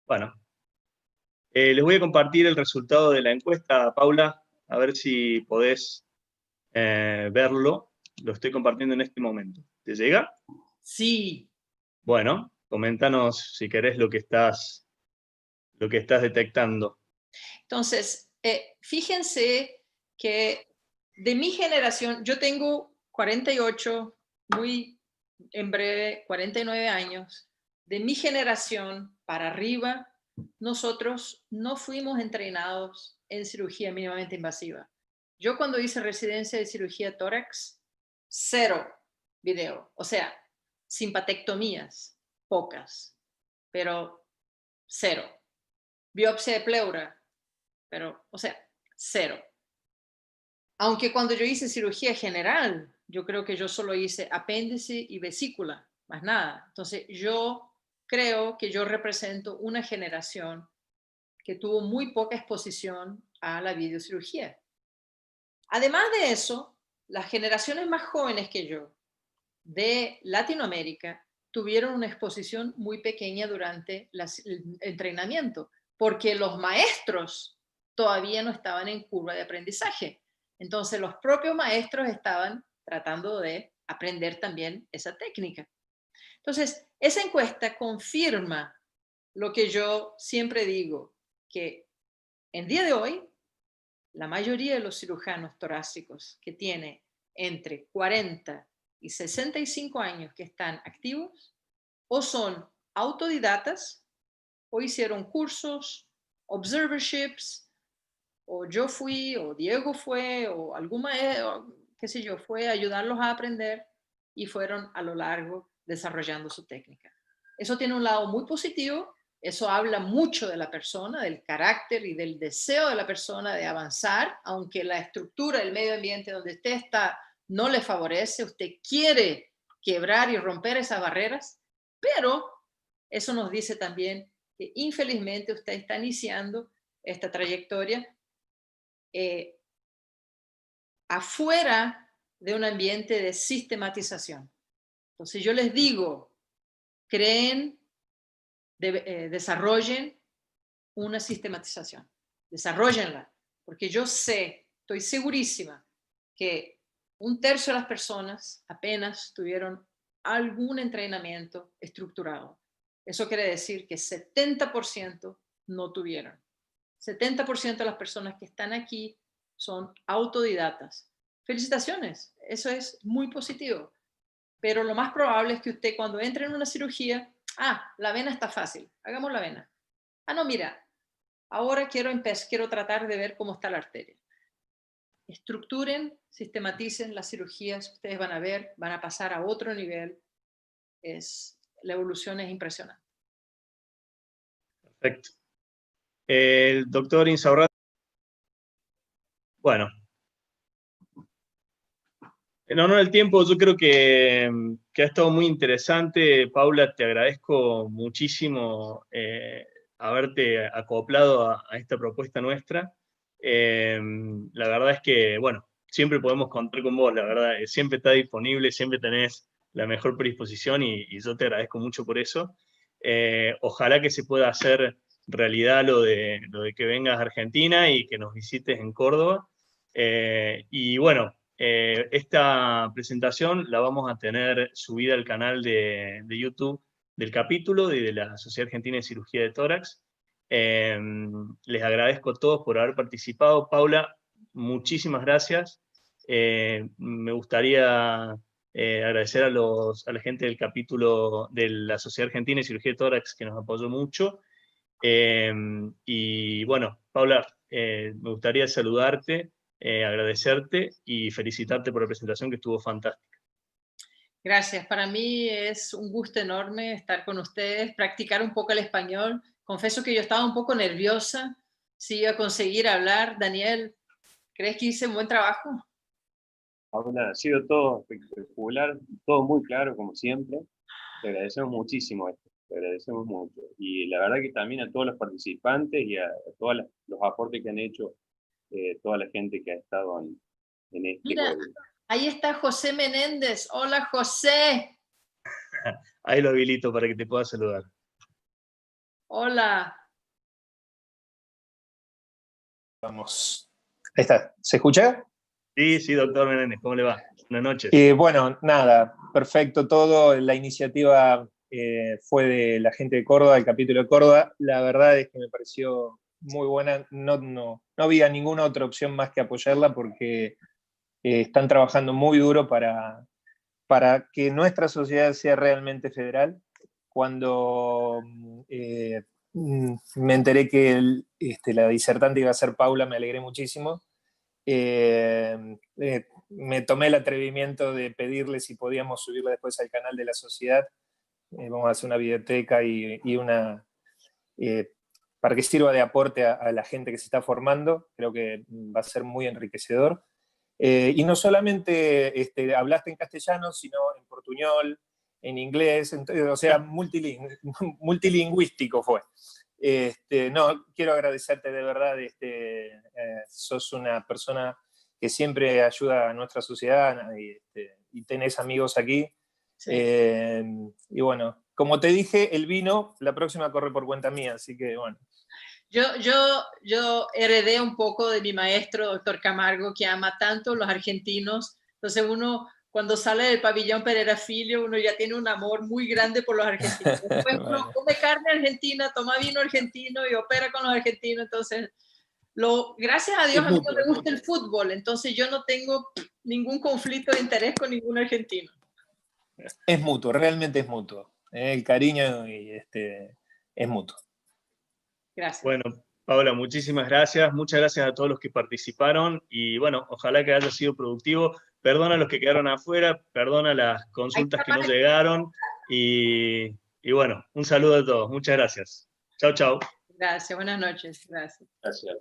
Bueno, les voy a compartir el resultado de la encuesta, Paula, a ver si podés verlo. Lo estoy compartiendo en este momento. ¿Te llega? Sí. Bueno, coméntanos si querés lo que estás detectando. Entonces, fíjense que de mi generación, yo tengo 48, muy en breve, 49 años. De mi generación para arriba, nosotros no fuimos entrenados en cirugía mínimamente invasiva. Yo cuando hice residencia de cirugía tórax, 0 video, o sea, simpatectomías, pocas, pero 0. Biopsia de pleura, pero, o sea, 0. Aunque cuando yo hice cirugía general, yo creo que yo solo hice apéndice y vesícula, más nada. Entonces, yo creo que yo represento una generación que tuvo muy poca exposición a la videocirugía. Además de eso, las generaciones más jóvenes que yo de Latinoamérica tuvieron una exposición muy pequeña durante el entrenamiento, porque los maestros todavía no estaban en curva de aprendizaje. Entonces los propios maestros estaban tratando de aprender también esa técnica. Entonces, esa encuesta confirma lo que yo siempre digo, que en día de hoy, la mayoría de los cirujanos torácicos que tiene entre 40 y 65 años que están activos, o son autodidactas, o hicieron cursos, observerships, o yo fui, o Diego fue, o algún maestro, qué sé yo, fue a ayudarlos a aprender y fueron a lo largo desarrollando su técnica. Eso tiene un lado muy positivo, eso habla mucho de la persona, del carácter y del deseo de la persona de avanzar, aunque la estructura del medio ambiente donde usted está no le favorece, usted quiere quebrar y romper esas barreras, pero eso nos dice también que infelizmente usted está iniciando esta trayectoria afuera de un ambiente de sistematización. Entonces yo les digo, desarrollen una sistematización, desarrollenla, porque yo sé, estoy segurísima que 1/3 de las personas apenas tuvieron algún entrenamiento estructurado. Eso quiere decir que 70% no tuvieron. 70% de las personas que están aquí son autodidactas. Felicitaciones, eso es muy positivo. Pero lo más probable es que usted cuando entre en una cirugía, la vena está fácil, hagamos la vena. No, mira, ahora quiero tratar de ver cómo está la arteria. Estructuren, sistematicen las cirugías, ustedes van a ver, van a pasar a otro nivel. La evolución es impresionante. Perfecto. El doctor Insaurralde. Bueno. En honor al tiempo, yo creo que ha estado muy interesante. Paula, te agradezco muchísimo haberte acoplado a esta propuesta nuestra. La verdad es que, bueno, siempre podemos contar con vos, la verdad, siempre está disponible, siempre tenés la mejor predisposición y yo te agradezco mucho por eso. Ojalá que se pueda hacer realidad lo de que vengas a Argentina y que nos visites en Córdoba. Y bueno, esta presentación la vamos a tener subida al canal de YouTube del capítulo y de la Sociedad Argentina de Cirugía de Tórax. Les agradezco a todos por haber participado. Paula, muchísimas gracias. Me gustaría agradecer a la gente del capítulo de la Sociedad Argentina de Cirugía de Tórax que nos apoyó mucho. Y bueno, Paula, me gustaría saludarte, agradecerte y felicitarte por la presentación que estuvo fantástica. Gracias, para mí es un gusto enorme estar con ustedes, practicar un poco el español. Confieso que yo estaba un poco nerviosa si iba a conseguir hablar. Daniel, ¿crees que hice un buen trabajo? Paula, ha sido todo espectacular, todo muy claro como siempre. Te agradecemos muchísimo esto, te agradecemos mucho. Y la verdad que también a todos los participantes y a todos los aportes que han hecho toda la gente que ha estado en este Mira, ahí está José Menéndez. Hola, José. Ahí lo habilito para que te pueda saludar. Hola. Vamos. Ahí está. ¿Se escucha? Sí, sí, doctor Menéndez, ¿cómo le va? Buenas noches. Bueno, nada, perfecto todo. La iniciativa fue de la gente de Córdoba, del capítulo de Córdoba. La verdad es que me pareció muy buena. No había ninguna otra opción más que apoyarla porque están trabajando muy duro para que nuestra sociedad sea realmente federal. Cuando me enteré que la disertante iba a ser Paula, me alegré muchísimo. Me tomé el atrevimiento de pedirle si podíamos subirla después al canal de la sociedad. Vamos a hacer una videoteca y una para que sirva de aporte a la gente que se está formando. Creo que va a ser muy enriquecedor. Y no solamente hablaste en castellano, sino en portuñol, en inglés, o sea, multilingüístico fue. No, quiero agradecerte de verdad, sos una persona que siempre ayuda a nuestra sociedad y tenés amigos aquí. Sí. Y bueno, como te dije, el vino, la próxima corre por cuenta mía, así que bueno. Yo heredé un poco de mi maestro, doctor Camargo, que ama tanto a los argentinos. Entonces uno, cuando sale del pabellón Pereira Filho, uno ya tiene un amor muy grande por los argentinos. Después uno come carne argentina, toma vino argentino y opera con los argentinos. Entonces, gracias a Dios a mí no me gusta el fútbol, entonces yo no tengo ningún conflicto de interés con ningún argentino. Es mutuo, realmente es mutuo. El cariño es mutuo. Gracias. Bueno, Paula, muchísimas gracias. Muchas gracias a todos los que participaron y bueno, ojalá que haya sido productivo. Perdona a los que quedaron afuera, perdona las consultas que no llegaron y bueno, un saludo a todos. Muchas gracias. Chau, chau. Gracias, buenas noches. Gracias. Gracias.